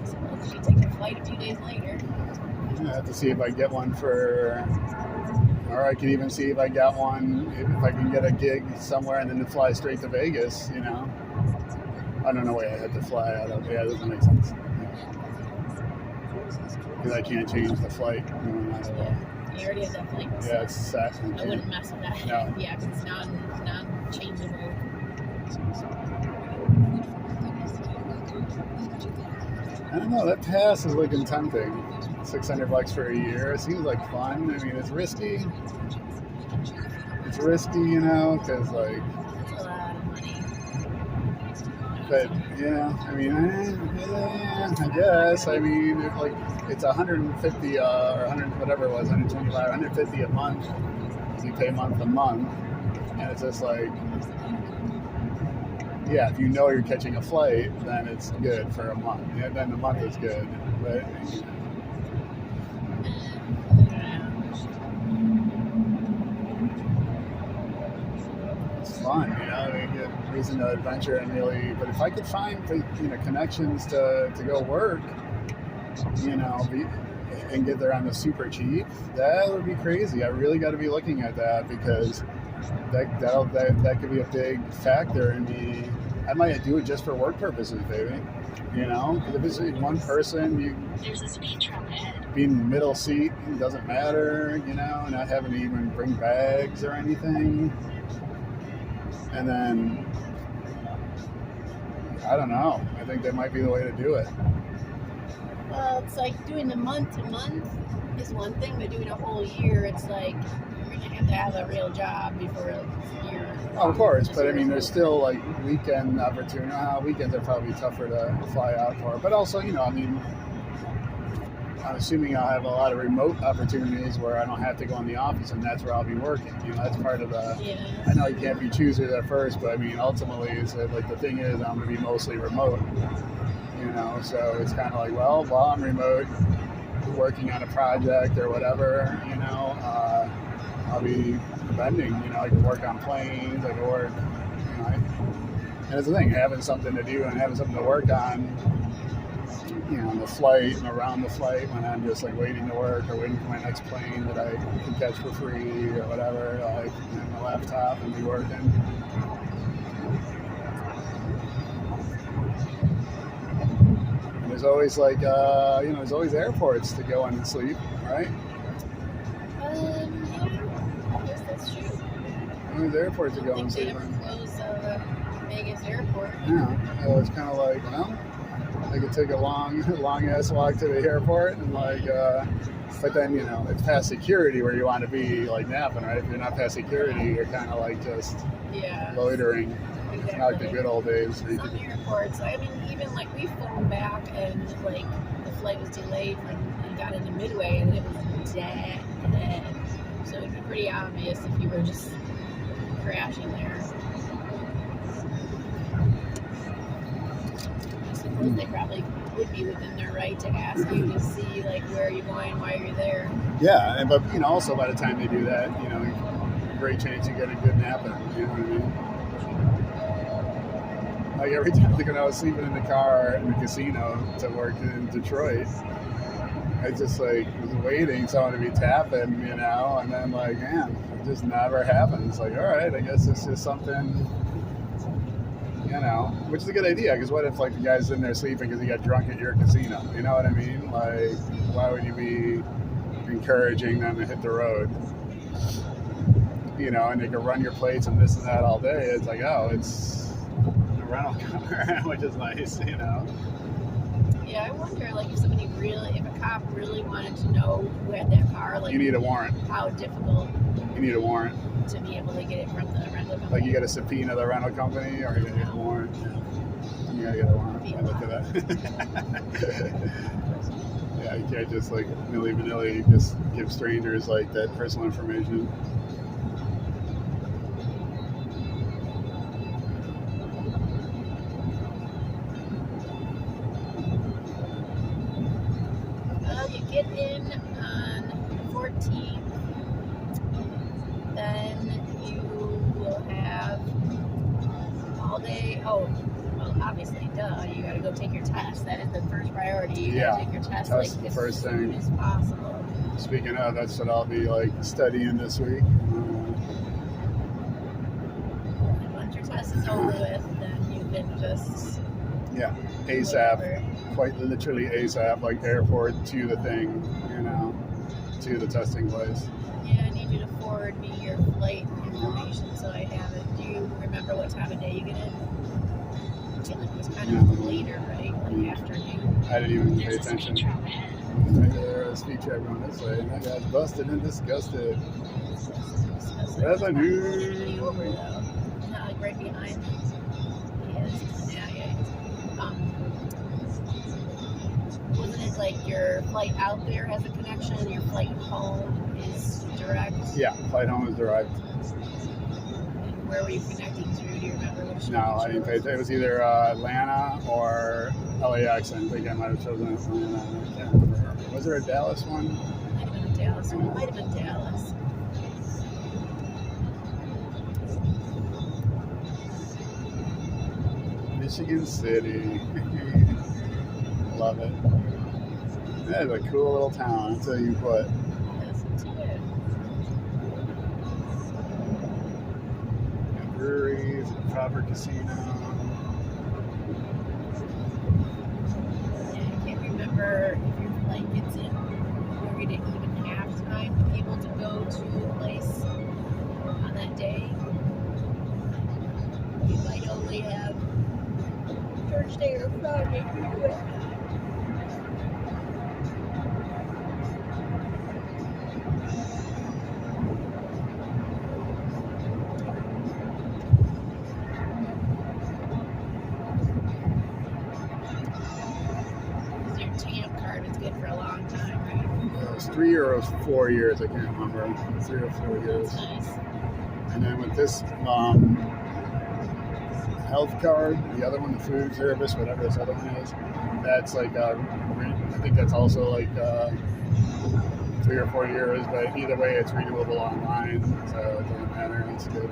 So we'll be taking a flight a few days later. I have to see if I get one or I can even see if I got one, if I can get a gig somewhere and then fly straight to Vegas, I don't know why I had to fly out of, that doesn't make sense. Because I can't change the flight. You already have that flight. Yeah, it's set. I wouldn't mess with that. No. Yeah, because it's non-changeable. I don't know, that pass is looking tempting. $600 for a year. It seems like fun. I mean, it's risky. It's risky, because like. It's a lot of money. But yeah, I mean, I guess. I mean, it's 150 or 100, whatever it was, 125, 150 a month. You pay month to month, and it's just like. Yeah, if you're catching a flight, then it's good for a month. Yeah, then the month is good. But it's fun, we get reason to adventure and really. But if I could find connections to go work, and get there on the super cheap, that would be crazy. I really got to be looking at that, because that could be a big factor in me. I might do it just for work purposes, baby. Because if it's one person, There's a speed trap ahead. being middle seat doesn't matter, not having to even bring bags or anything. And then, I don't know. I think that might be the way to do it. Well, it's like doing the month to month is one thing, but doing a whole year, it's like you're going to have a real job before you're. Oh, of course, but I mean, there's still like weekend opportunity. Weekends are probably tougher to fly out for, but also, I mean, I'm assuming I'll have a lot of remote opportunities where I don't have to go in the office, and that's where I'll be working. That's part of the. Yeah. I know you can't be choosers at first, but I mean, ultimately, it's like the thing is, I'm going to be mostly remote. So it's kind of like, well, while I'm remote, working on a project or whatever, I'll be bending. I can work on planes. I can work. And it's the thing, having something to do and having something to work on. On the flight and around the flight when I'm just like waiting to work or waiting for my next plane that I can catch for free or whatever, like my laptop and be working. And there's always like, there's always airports to go in and sleep, right? Yeah, I guess that's true. There's airports to I go don't and think they sleep ever in. close Vegas airport. Yeah, so it's kind of like, I could take a long ass walk to the airport and like, but then it's past security where you want to be like napping, right? If you're not past security, you're kind of like just loitering. It's not like the good old days. Some airports, I mean, even like we flown back and like the flight was delayed and got into Midway and it was dead. So it'd be pretty obvious if you were just crashing there. I suppose they probably would be within their right to ask you to see like where you're going, why you're there. Yeah, but also by the time they do that, great chance you get a good nap in. You know what I mean? Like every time when I was sleeping in the car in the casino to work in Detroit, I just like was waiting someone to be tapping, you know, and then like, man, it just never happens. Like, all right, I guess it's just something, you know, which is a good idea, because what if like the guy's in there sleeping because he got drunk at your casino? You know what I mean? Like, why would you be encouraging them to hit the road? You know, and they can run your plates and this and that all day. It's like, oh, it's a rental car, which is nice, you know. Yeah, I wonder, like, if a cop really wanted to know who had that car, like, You need a warrant. how difficult You need a warrant. to be able to get it from the rental company. Like, you got to subpoena the rental company, or you got to get a warrant. Yeah. You got to get a warrant. I looked at that. Yeah, you can't just, like, willy-nilly just give strangers, like, that personal information. Well, you get in on the 14th, then you will have all day. Oh, well, obviously, duh. You got to go take your test. That is the first priority. You got to take your test Test like the as first soon thing. as possible. Speaking of, that's what I'll be, like, studying this week. And once your test is over with, then you can just ASAP. whatever. Quite literally ASAP, like airport to the thing, you know, to the testing place. Yeah, I need you to forward me your flight information so I have it. Do you remember what time of day you get in? I feel like it was kind of later, right? Like afternoon. I didn't even pay attention. Right there, a speed trap going this way, and I got busted and disgusted. That's a usually over though. Not like right behind. Yes. Yeah. Wasn't it like your flight out there has a connection and your flight home is direct? Yeah, flight home is direct. And where were you connecting to? Do you remember which? No, I didn't pay attention. It was either Atlanta or LAX. I think I might have chosen Atlanta. I can't remember. Was there a Dallas one? Might have been a Dallas. It might have been Dallas. Michigan City. Love it. That is a cool little town, I'll tell you what. That's too bad. Breweries, proper casino. Yeah, I can't remember if your flight gets in where you didn't even have time to be able to go to a place on that day. You might only have Thursday or Friday to do it. Your TAMP card is good for a long time, right? It was 3 or 4 years, I can't remember. 3 or 4 years. That's nice. And then with this health card, the other one, the food service, whatever this other one is, that's like, I think that's also like 3 or 4 years, but either way, it's renewable online, so it doesn't matter. It's good.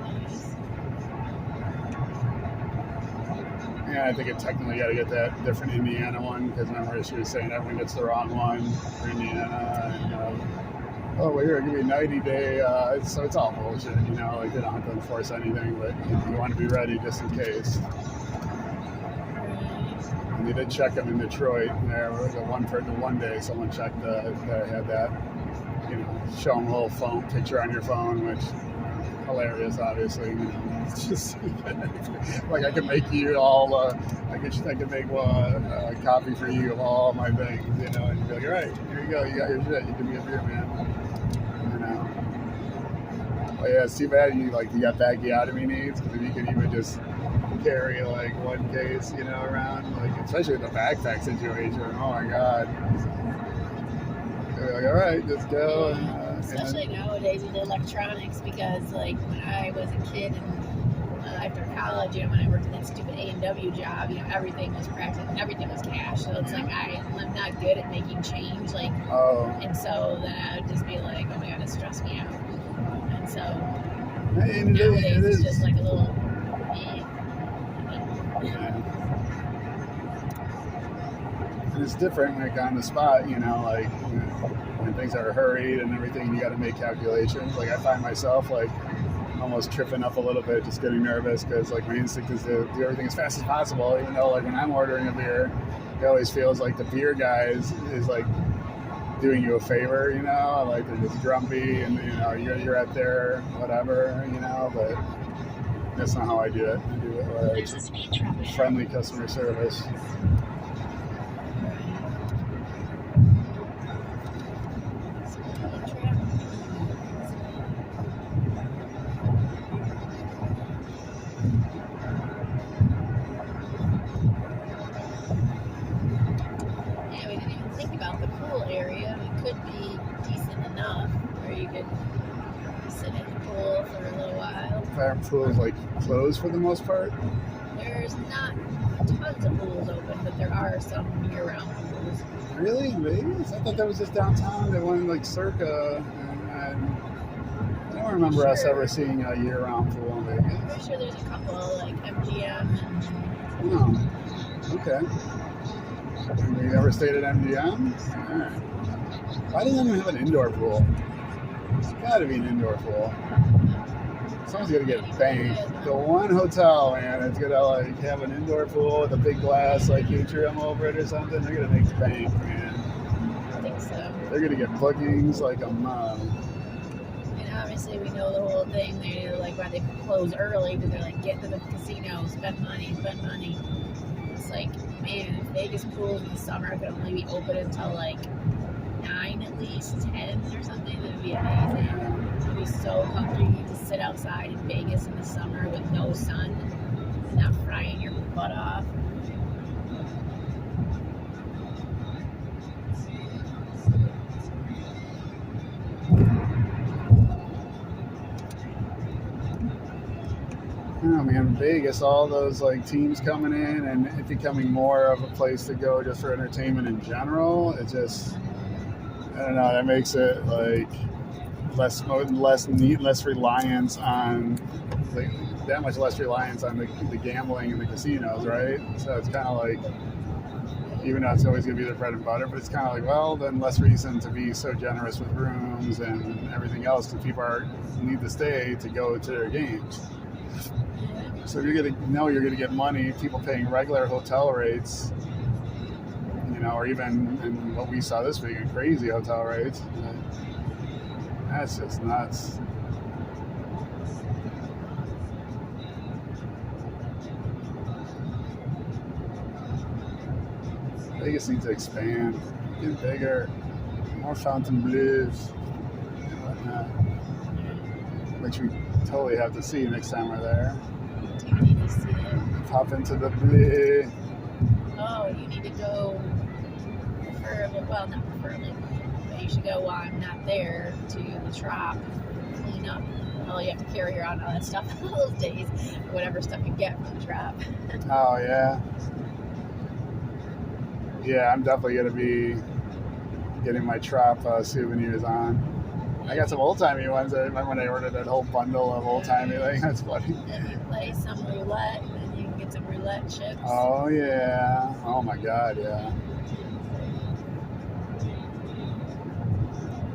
Yeah, I think it technically got to get that different Indiana one, because remember she was saying everyone gets the wrong one for Indiana, and oh, well, here, give me a 90-day, so it's all bullshit, you know, like they don't have to enforce anything, but you want to be ready just in case. And they did check them in Detroit, and there was the one day someone checked that had that, you know, show them a little phone picture on your phone, which hilarious, obviously, you know. It's just like I can make you all. I could make a copy for you of all my things, you know, and you'd be like, all right, here you go, you got your shit, you can be a beer man, you know. But yeah, it's too bad you got backiotomy needs, because if you could even just carry like one case, you know, around, like especially with the backpack situation. Oh my god. They're like, all right, just go. Especially nowadays with electronics, because like when I was a kid and after college, you know, when I worked in that stupid A&W job, you know, everything was cash. So it's like I'm not good at making change, like, and so then I would just be like, oh my god, it stressed me out. And so nowadays it's just like a little. Yeah. And it's different when you're on the spot, you know, like when things are hurried and everything, you got to make calculations. Like I find myself like almost tripping up a little bit, just getting nervous because like my instinct is to do everything as fast as possible. Even though like when I'm ordering a beer, it always feels like the beer guy is like doing you a favor, you know, like they're just grumpy and you know you're at their whatever, you know, but that's not how I do it. I do it like friendly customer service. Pools like closed for the most part. There's not tons of pools open, but there are some year-round pools. Really, Vegas? I thought that was just downtown. That one like Circa, and I don't remember us ever seeing a year-round pool in Vegas. I'm pretty sure there's a couple like MGM. Oh, okay. And you ever stayed at MGM? All right. Why doesn't it have an indoor pool? It's got to be an indoor pool. Someone's gonna get banked. The one hotel, man, it's gonna like have an indoor pool with a big glass like atrium over it or something. They're gonna make bank, man. I think so. They're gonna get bookings like a mug. And obviously, we know the whole thing. They like why they close early because they're like get to the casino, spend money. It's like man, if Vegas pools in the summer could only be open until like 9 at least, 10 or something. That'd be amazing. It'd be so comfortable to sit outside in Vegas in the summer with no sun and not frying your butt off. Oh man, Vegas, all those like teams coming in and it becoming more of a place to go just for entertainment in general. It just, I don't know, that makes it like less reliance on like, that much less reliance on the gambling and the casinos, right? So it's kind of like, even though it's always going to be their bread and butter, but it's kind of like, well, then less reason to be so generous with rooms and everything else because people need to stay to go to their games. So you're going to know you're going to get money, people paying regular hotel rates, you know, or even in what we saw this week, crazy hotel rates. That's just nuts. Vegas needs to expand, get bigger, more Fontainebleaus, and whatnot, which we totally have to see next time we're there. You need to see it. Pop into the bleu. Oh, you need to go preferably, well, not preferably, but you should go while I'm not there to the Trop, clean up all you have to carry around, all that stuff those days, or whatever stuff you get from the Trop. Oh, yeah. Yeah, I'm definitely going to be getting my Trop souvenirs on. I got some old-timey ones. I remember when I ordered that whole bundle of old-timey thing. That's funny. And you play some roulette, and then you can get some roulette chips. Oh, yeah. Oh, my God, yeah.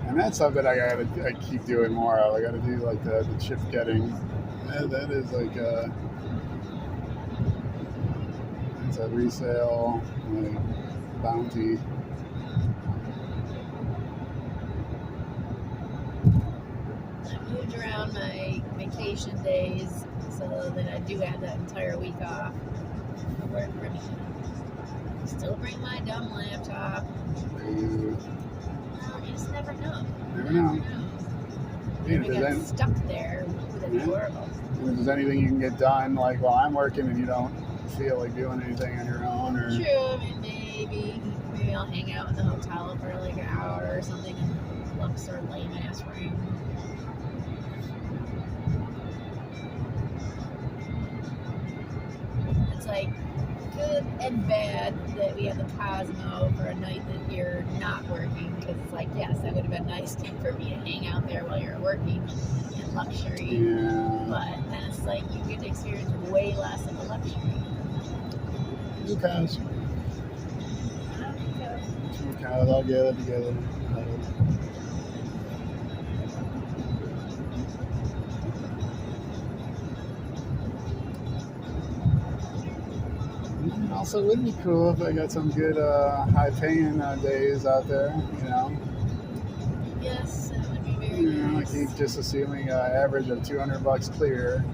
And that's something I keep doing more of. I got to do, like, the chip getting. That is, like, it's a resale, like, bounty. I moved around my vacation days so that I do have that entire week off. It worked for me. Still bring my dumb laptop. You just never know. Never know. Yeah, I got stuck there with a horrible. If there's anything you can get done, like while I'm working and you don't feel like doing anything on your own, or true. I mean, maybe I'll hang out in the hotel for like an hour or something and look sort of lame ass room. It's like good and bad that we have the Cosmo for a night that you're not working, because it's like, yes, that would have been nice for me to hang out there while you're working in luxury. Yeah. But then it's like you get to experience way less of a luxury. Because We'll kind of all get it together. Also, it would be cool if I got some good high-paying days out there, you know. Yes, that would be very You know, nice. keep just assuming average of $200 clear.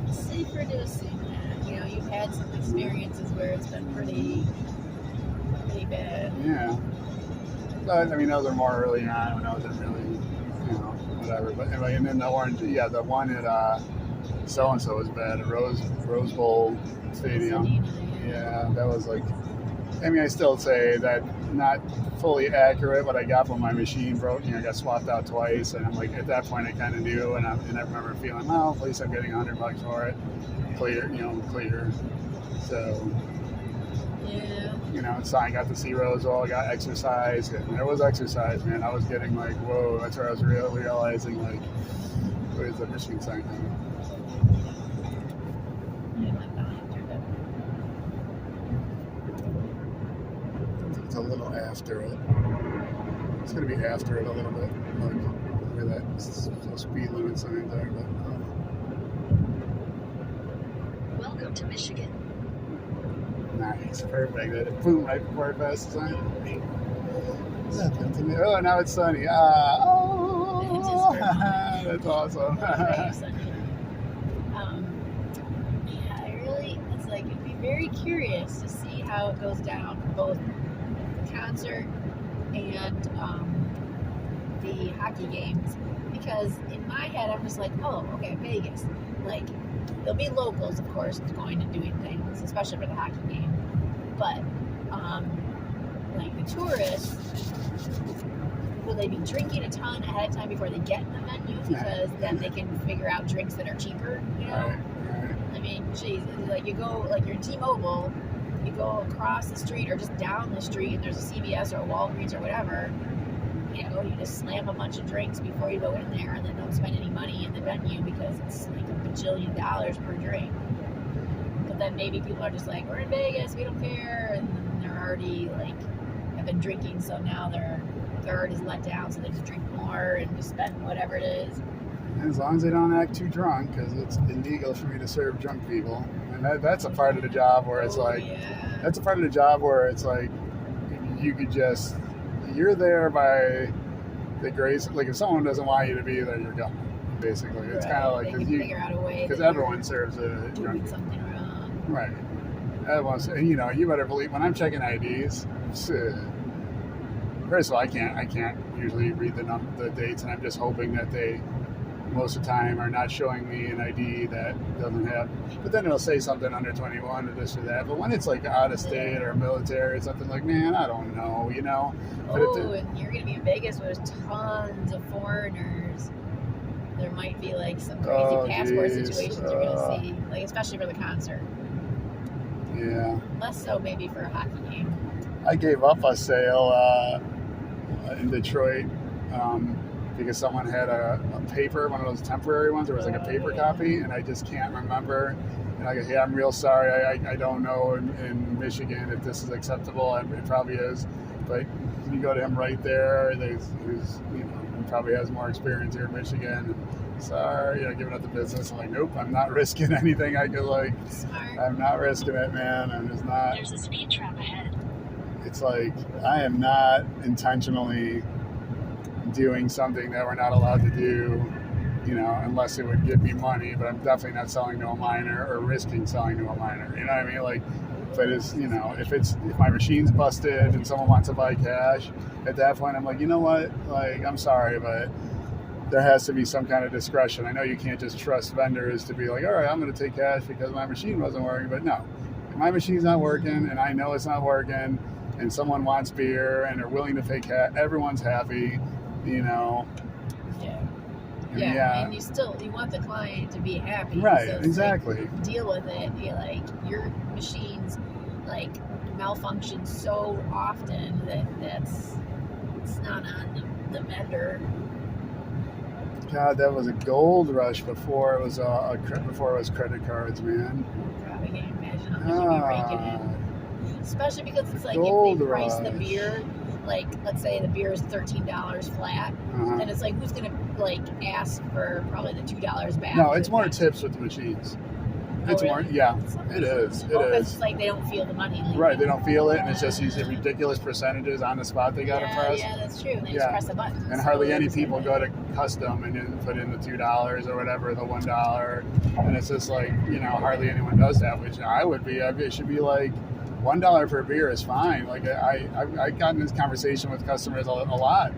It's safer to assume that. You know, you've had some experiences where it's been pretty bad. Yeah. But, I mean, those are more early on when I wasn't really, you know, whatever. But anyway, and then the orange, yeah, the one at so-and-so was bad, at Rose Bowl Stadium. Sedina, Yeah, that was like, I mean, I still say that not fully accurate. What I got from my machine broke, you know, got swapped out twice. And I'm like, at that point, I kind of knew. And I remember feeling, well, at least I'm getting $100 for it. Clear, you know, clear. So, Yeah. you know, so I got to see Rosewell, I got exercise, and there was exercise, man. I was getting like, whoa, that's where I was realizing, like, what is the Michigan sign now? Yeah, my volume turned up. It's a little after it. It's going to be after it a little bit. Like, look at that speed limit sign there. But, Welcome to Michigan. nice, perfect. Boom, right before I pass the sign. Nothing to me. Oh, now it's sunny. That's awesome. Very sunny. Yeah, it's like, I'd be very curious to see how it goes down for both the concert and the hockey games. Because in my head, I'm just like, oh, okay, Vegas. Like, there'll be locals, of course, going and doing things, especially for the hockey game. But, like, the tourists, will they be drinking a ton ahead of time before they get in the venue? Because then they can figure out drinks that are cheaper, you know? Right. I mean, geez, like, you go, like, you're in T-Mobile, you go across the street or just down the street, and there's a CVS or a Walgreens or whatever, you know, you just slam a bunch of drinks before you go in there, and then don't spend any money in the venue because it's like $1 bajillion per drink. But then maybe people are just like, we're in Vegas, we don't care, and then they're already, like, have been drinking, so now their third is let down, so they just drink more and just spend whatever it is. As long as they don't act too drunk, because it's illegal for me to serve drunk people. And that's a part of the job where it's like, yeah. that's a part of the job where it's like, you could just, you're there by the grace, like if someone doesn't want you to be there, you're gone, basically. It's kind of like, they can figure out a way because that everyone serves a you're drunk doing people. something wrong. Right. Everyone's, you know, you better believe, when I'm checking IDs, first of all, I can't usually read the dates, and I'm just hoping that they, most of the time, are not showing me an ID that doesn't have, but then it'll say something under 21 or this or that. But when it's like out of state or military or something, like, man, I don't know, you know. But And you're going to be in Vegas where there's tons of foreigners. There might be like some crazy passport geez. situations you're going to see, like especially for the concert. Yeah. Less so maybe for a hockey game. I gave up a sale in Detroit because someone had a paper, one of those temporary ones. There was like a paper copy, and I just can't remember. And I go, hey, I'm real sorry. I don't know in Michigan if this is acceptable. It probably is. But you go to him right there. Who's, you know, he probably has more experience here in Michigan. Sorry, giving up the business. I'm like, nope, I'm not risking anything. I could Smart. I'm not risking it, man. I'm just not. There's a speed trap ahead. It's like, I am not intentionally doing something that we're not allowed to do, you know, unless it would give me money, but I'm definitely not selling to a minor or risking selling to a minor. You know what I mean? Like, but it's, you know, if my machine's busted and someone wants to buy cash, at that point I'm like, you know what? Like, I'm sorry, but there has to be some kind of discretion. I know you can't just trust vendors to be like, all right, I'm going to take cash because my machine wasn't working, but no, if my machine's not working and I know it's not working and someone wants beer and they're willing to pay cash, everyone's happy, you know. Yeah. And Yeah, and you want the client to be happy. Right, so it's exactly. Like, deal with it. You're like, your machines like malfunction so often it's not on the vendor. God, that was a gold rush before it was credit cards, man. I can't imagine how much you'd be raking in. Especially because it's like if Gold they price the rush. beer like, let's say the beer is $13 flat, Uh-huh. then it's like, who's gonna like ask for probably the $2 back? No, it's more tips with the machines. It's Oh, more, really? yeah, it is. It Because is. it's like they don't feel the money. Like, Right, they don't feel it, and it's just these ridiculous percentages on the spot they got to press. Yeah, that's true. They Yeah. just press a button. And So hardly any it's people like- go to custom and then put in the $2 or whatever, the $1, and it's just like, you know, hardly anyone does that, which I would be. It should be like $1 for a beer is fine. Like I got in this conversation with customers a lot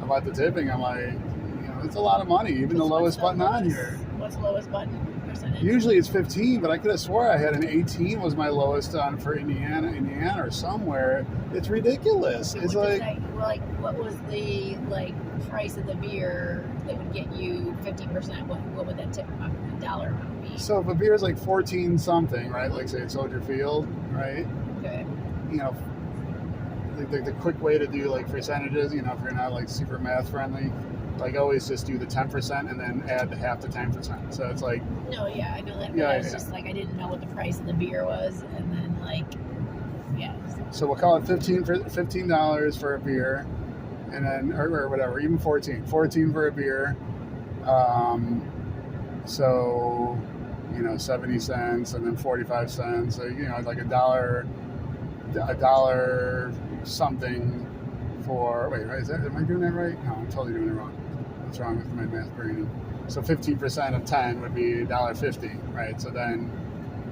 about the tipping. I'm like, you know, it's a lot of money, even the lowest button on here. What's the lowest button percentage? Usually it's 15, but I could have swore I had an 18 was my lowest on for Indiana or somewhere. It's ridiculous. So It's what does like, that- like, what was the like price of the beer that would get you 50%? What would that tip amount, dollar amount be? so if a beer is like 14 something, right? Like say at Soldier Field, right? Okay. You know, the quick way to do like percentages, you know, if you're not like super math friendly, like always just do the 10% and then add half the 10%. So it's like, No, yeah, I know that. But Yeah, I was yeah. just like, I didn't know what the price of the beer was, and then like, yeah. so we'll call it $15 for a beer, and then or whatever, even 14 for a beer. So you know, 70 cents and then 45 cents. So you know, like a dollar something for. Wait, right? Am I doing that right? No, I'm totally doing it wrong. What's wrong with my math brain? So 15% of 10 would be $1.50, right? So then,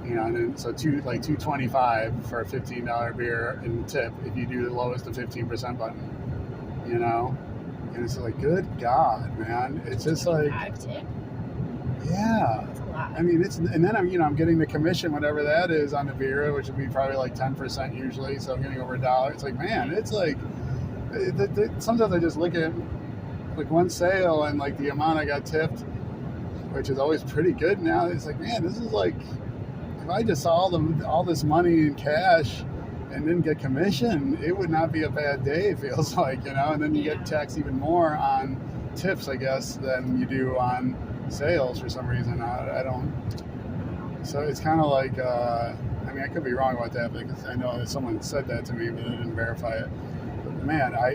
you know, and then so $2.25 for a $15 beer in tip if you do the lowest of 15% button, you know, and it's like, good God, man, it's just like, 5 tip. yeah. That's a lot. I mean, and then I'm getting the commission, whatever that is, on the beer, which would be probably like 10% usually. So I'm getting over $1. It's like, man, it's like, sometimes I just look at like one sale and like the amount I got tipped, which is always pretty good now. It's like, man, this is like, if I just saw all this money in cash and didn't get commission, it would not be a bad day, it feels like, you know. And then you Yeah. get taxed even more on tips, I guess, than you do on sales for some reason. I don't. So it's kind of like, I mean, I could be wrong about that because I know that someone said that to me, but I didn't verify it. But man, I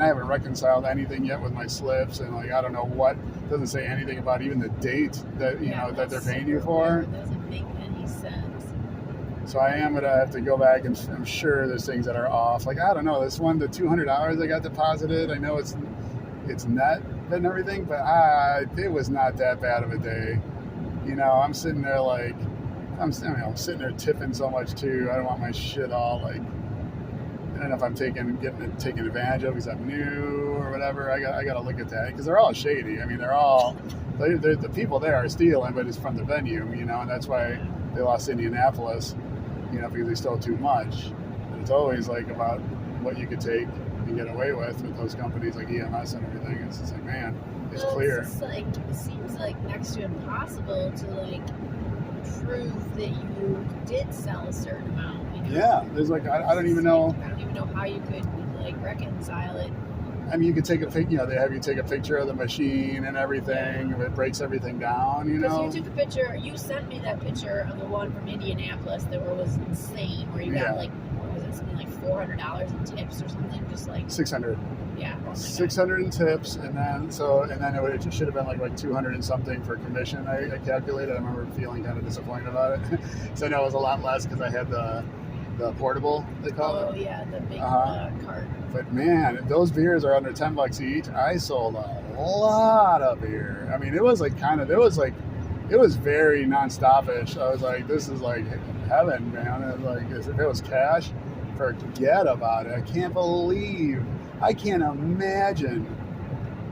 haven't reconciled anything yet with my slips, and like I don't know what, doesn't say anything about even the date that you know that they're paying you for. It doesn't make any sense. So I am gonna have to go back, and I'm sure there's things that are off. Like I don't know, this one, the $200 I got deposited. I know it's net and everything, but it was not that bad of a day. You know, I'm sitting there like I'm sitting there tipping so much too. I don't want my shit all like. I don't know if I'm getting taken advantage of because I'm new or whatever. I got to look at that because they're all shady. I mean, the people there are stealing, but it's from the venue, you know, and that's why they lost Indianapolis, you know, because they stole too much. And it's always like about what you could take and get away with those companies like EMS and everything. It's just like, man, it's Well, clear. It's just like, it seems like next to impossible to like prove that you did sell a certain amount. You know? Yeah, there's like I don't even know. I don't even know how you could like reconcile it. I mean, you could take a pic. You know, they have you take a picture of the machine and everything. If it breaks everything down, you know. Because you took a picture. You sent me that picture of the one from Indianapolis that was insane, where you Yeah. got like, what was it, something like $400 in tips or something, just like 600. yeah. Oh my God. 600 in tips, and then it should have been like 200 and something for commission. I calculated. I remember feeling kind of disappointed about it. So I know it was a lot less because I had the portable, they call Oh it. yeah, the big Uh-huh. cart. But man, those beers are under $10 each. I sold a lot of beer. I mean, it was very nonstop-ish. I was like, this is like heaven, man. It was like, if it was cash, forget about it. I can't imagine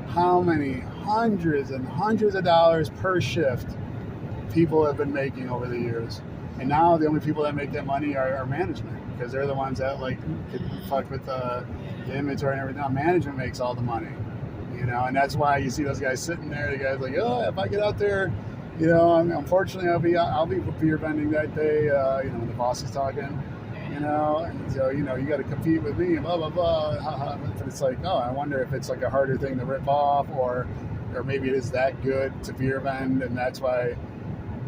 how many hundreds and hundreds of dollars per shift people have been making over the years. And now the only people that make that money are management, because they're the ones that like get fucked with the inventory and everything. Now management makes all the money, you know, and that's why you see those guys sitting there. The guys like, oh, if I get out there, you know, unfortunately I'll be beer vending that day. You know, when the boss is talking, you know, and so you know you got to compete with me, blah blah blah. But it's like, oh, I wonder if it's like a harder thing to rip off, or maybe it is that good to beer vend, and that's why.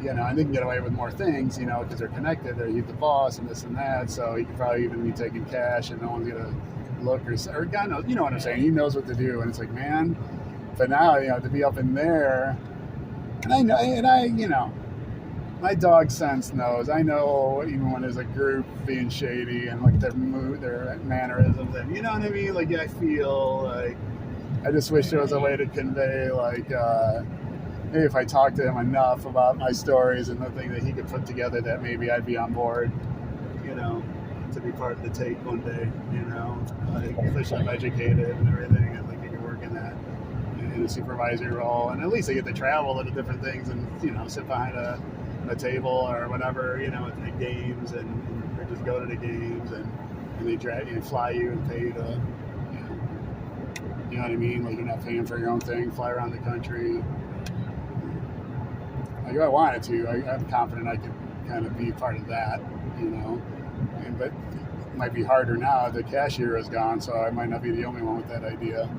You know, and they can get away with more things, you know, because they're connected. He's the boss and this and that, so he could probably even be taking cash, and no one's gonna look or God knows, you know what I'm saying? He knows what to do, and it's like, man. But now, to be up in there, and I you know, my dog sense knows. I know even when there's a group being shady and like their mood, their mannerisms, and you know what I mean. Like I feel like I just wish there was a way to convey like. Maybe if I talked to him enough about my stories and the thing that he could put together, that maybe I'd be on board, to be part of the take one day, like, especially I'm educated and everything, and like I could work in a supervisory role, and at least I get to travel to different things and, sit behind a table or whatever, at games or just go to the games and they fly you and pay you to, you know what I mean? Like you're not paying for your own thing, fly around the country. Like if I wanted to, I'm confident I could kind of be part of that, but it might be harder now. The cashier is gone, so I might not be the only one with that idea.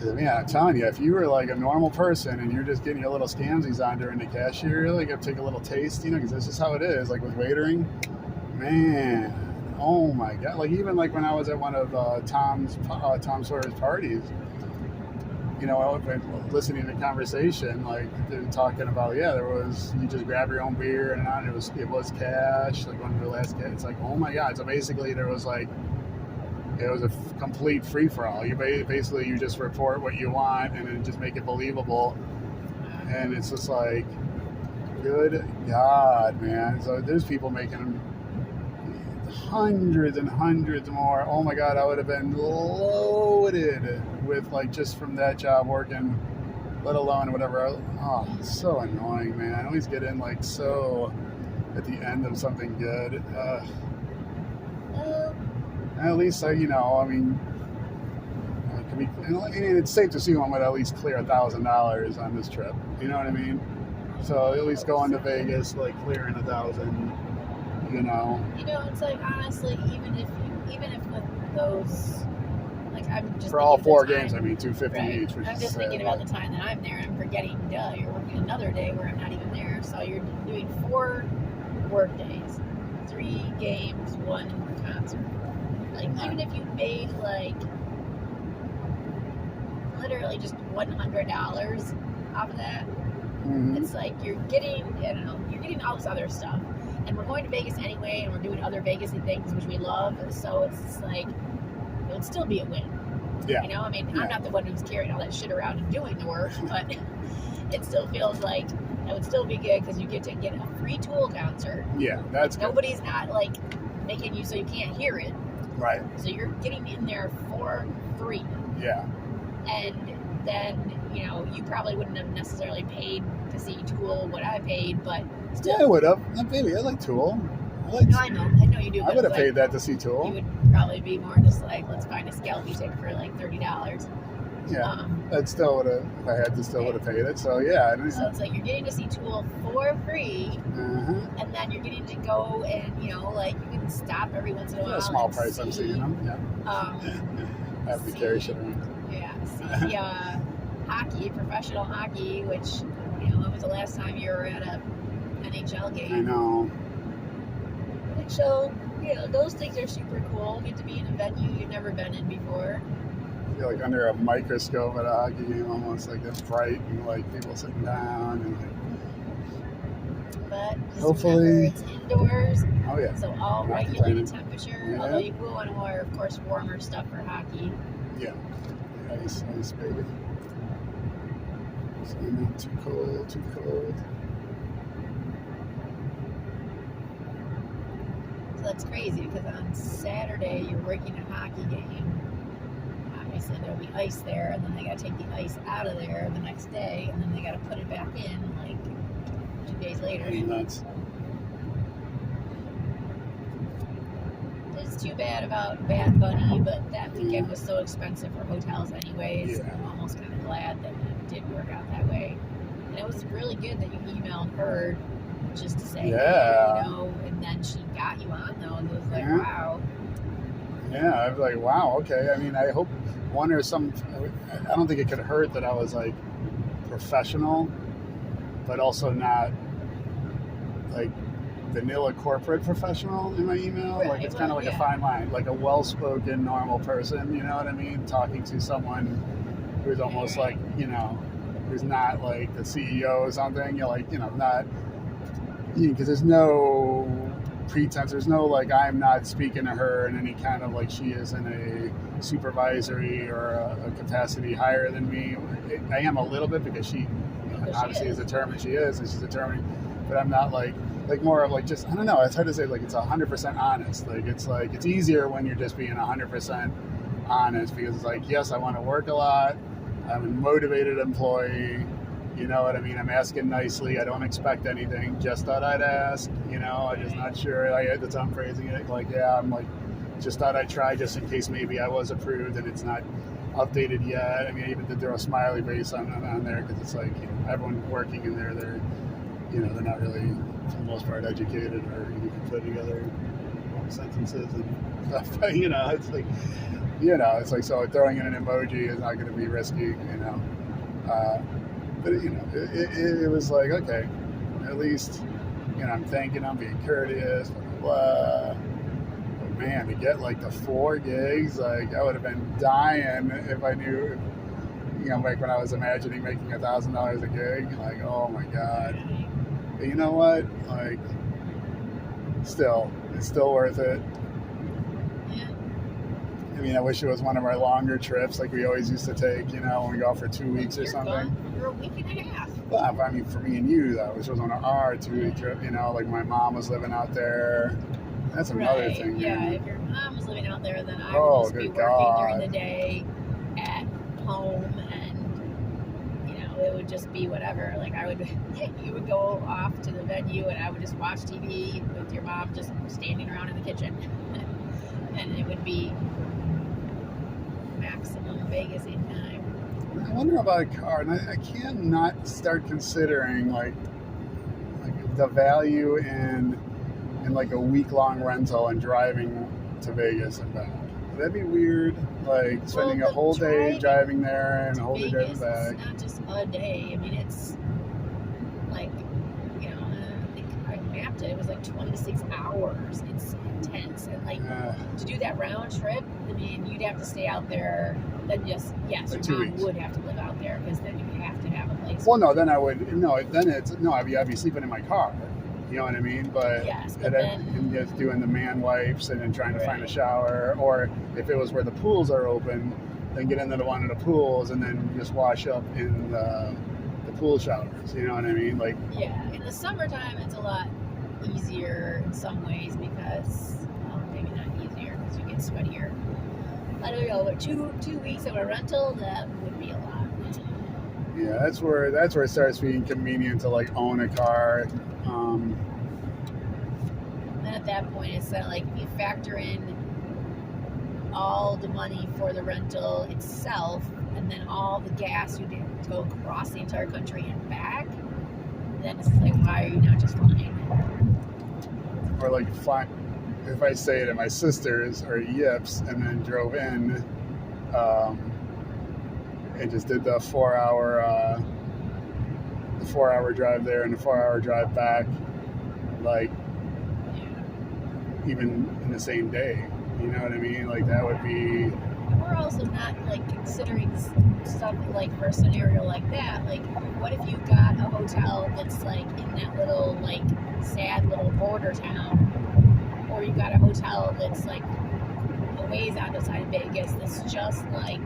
Yeah, I'm telling you, if you were like a normal person and you're just getting your little scamsies on during the cashier, you really got to take a little taste, because this is how it is, like with waitering. Man, oh my God. Like even like when I was at one of Tom Sawyer's parties, listening to the conversation, like they're talking about, you just grab your own beer and it was cash, like one of the last cash. It's like, oh my God. So basically there was like, it was a complete free-for-all. You just report what you want and then just make it believable. And it's just like, good God, man. So there's people making hundreds and hundreds more. Oh my God, I would have been loaded with like just from that job working, let alone whatever. Oh, it's so annoying, man. I always get in like so at the end of something good. At least I mean, it's safe to assume I'm going to at least clear $1,000 on this trip. You know what I mean? So at least going to Vegas, like clearing $1,000. It's like honestly, even if with those, like I'm just for all 4 time, games, I mean $250 right. each. Which I'm just thinking about the time that I'm there. I'm forgetting, you're working another day where I'm not even there. So you're doing 4 work days, 3 games, 1 concert. Like even if you made like literally just $100 off of that, it's like you're getting, you're getting all this other stuff. And we're going to Vegas anyway, and we're doing other Vegas-y things, which we love. So it's just like, it would still be a win. Yeah. I'm not the one who's carrying all that shit around and doing the work, but it still feels like it would still be good because you get to get a free Tool concert. Yeah, that's good. Nobody's not like making you so you can't hear it. Right. So you're getting in there for free. Yeah. And then, you probably wouldn't have necessarily paid to see Tool what I paid, but still. Yeah, I would have. Baby, I like Tool. I know you do. I would have paid that to see Tool. You would probably be more just like, let's find a scalpy ticket for like $30. Yeah, that still would have. If I had to, still would have paid it. So yeah. So it's like you're getting to see Tool for free, and then you're getting to go and like you can stop every once in a while. A small price, I'm seeing them. Yeah. I have to carry shit around. Yeah. See hockey, professional hockey, which when was the last time you were at a NHL game? I know. So those things are super cool. Get to be in a venue you've never been in before. I feel like under a microscope at a hockey game, almost like it's bright and like people sitting down and like. But just hopefully remember, it's indoors. Oh yeah. So all regulated temperature. Yeah. Although you will want to wear, of course, warmer stuff for hockey. Yeah. Ice, baby. So not too cold. So that's crazy because on Saturday you're working a hockey game. Obviously there'll be ice there, and then they got to take the ice out of there the next day, and then they got to put it back in like 2 days later. Nuts. It's too bad about Bad Bunny, but that weekend was so expensive for hotels anyways. Yeah. I'm almost kind of glad that it did work out that way. And it was really good that you emailed her just to say, hey, and then she got you on those. It was like, wow. Yeah, I was like, wow, okay. I mean, I hope I don't think it could hurt that I was like professional, but also not like vanilla corporate professional in my email. Right, Like it's kind of well, like a yeah. fine line, like a well-spoken normal person. You know what I mean? Talking to someone who's almost like, you know, who's not like the CEO or something. You're like, you know, not, because there's no pretense. There's no like, I'm not speaking to her in any kind of like she is in a supervisory or a capacity higher than me. I am a little bit because she obviously is determined. She is, and she's determined. But I'm not like more of like just, I don't know. It's hard to say, like it's 100% honest. Like it's easier when you're just being 100% honest, because it's like, yes, I want to work a lot. I'm a motivated employee. You know what I mean? I'm asking nicely. I don't expect anything. Just thought I'd ask. You know, I'm just not sure. That's how I'm phrasing it. Like, yeah, I'm like, just thought I'd try just in case maybe I was approved and it's not updated yet. I mean, I even did throw a smiley face on there, because it's like, you know, everyone working in there, they're, you know, they're not really, for the most part, educated or you can put together sentences and stuff. But, you know, it's like, so throwing in an emoji is not going to be risky, you know. But, you know, it was like, okay, at least, you know, I'm thanking them, being courteous, blah, blah, blah. But man, to get like the 4 gigs, like I would have been dying if I knew, you know, like when I was imagining making $1,000 a gig, like, oh my God. But you know what? Like, it's still worth it. Yeah. I mean, I wish it was one of our longer trips like we always used to take, you know, when we go out for 2 weeks or You're something. gone for a week and a half. Well, I mean, for me and you, though, which was on our 2-week trip, you know, like my mom was living out there. That's another Right. thing. Yeah, Man. if your mom was living out there, then I Oh, would just be good working God. during the day at home, and you know, it would just be whatever. Like you would go off to the venue, and I would just watch TV with your mom just standing around in the kitchen, and it would be maximum Vegas in time. I wonder about a car, and I can't not start considering like the value in like a week-long rental and driving to Vegas and back. Would that be weird? Like spending a the whole day driving there and a whole day Vegas, driving back. it's not just a day. I mean, it's like, you know, I think I mapped it. It was like 26 hours. It's intense, and like to do that round trip, I mean, you'd have to stay out there. Then yes, For your 2 mom weeks. would have to live out there, because then you have to have a place. Well, no, then I would. No, then it's no. I'd be sleeping in my car. You know what I mean? But Yes, but and then and just doing the man wipes and then trying to find a Right. shower, or if it was where the pools are open, then get into one of the pools and then just wash up in the pool showers. You know what I mean? Like, yeah, in the summertime, it's a lot easier in some ways because, well, maybe not easier because you get sweatier. I don't know, but 2 weeks of a rental, that would be a lot. yeah, that's where it starts being convenient to like own a car. And at that point, it's kind of like if you factor in all the money for the rental itself, and then all the gas you did to go across the entire country and back, then it's like, why are you not just flying? Or like fly, if I stayed at my sister's or Yips and then drove in, and just did the 4-hour drive there and the 4-hour drive back, like even in the same day. You know what I mean? Like that would be. We're also not like considering stuff like for a scenario like that. Like, what if you got a hotel that's like in that little like sad little border town, or you got a hotel that's like a ways outside of Vegas that's just like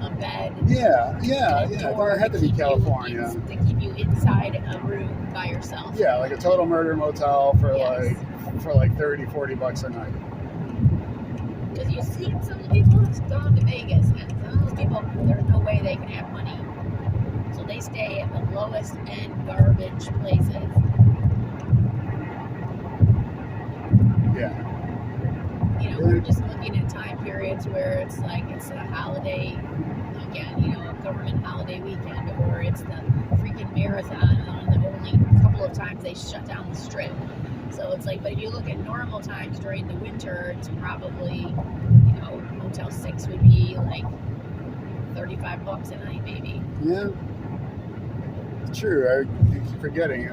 a bed. Yeah. and a Then door it had to be keep you California. to keep you inside a room by yourself. Yeah, like a total murder motel for Yes. like $30-$40 a night. Because you've seen some of the people who've gone to Vegas, and some of those people, there's no way they can have money. So they stay at the lowest end garbage places. Yeah. You know, we're just looking at time periods where it's like it's a holiday, again, you know, a government holiday weekend, or it's the freaking marathon on the only couple of times they shut down the strip. So it's like, but if you look at normal times during the winter, it's probably, you know, Motel 6 would be like $35 a night, maybe. Yeah. true. I keep forgetting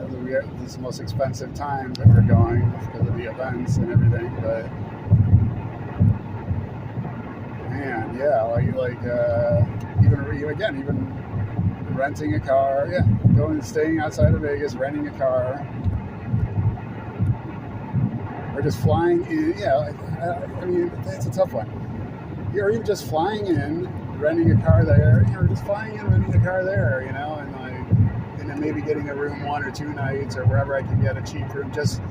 this is the most expensive time that we're going because of the events and everything. But man, yeah, even renting a car, staying outside of Vegas, renting a car, or just flying in. Yeah, I mean that's a tough one. Or even just flying in, renting a car there, or just flying in, renting a car there, and then maybe getting a room 1 or 2 nights or wherever I can get a cheap room. Just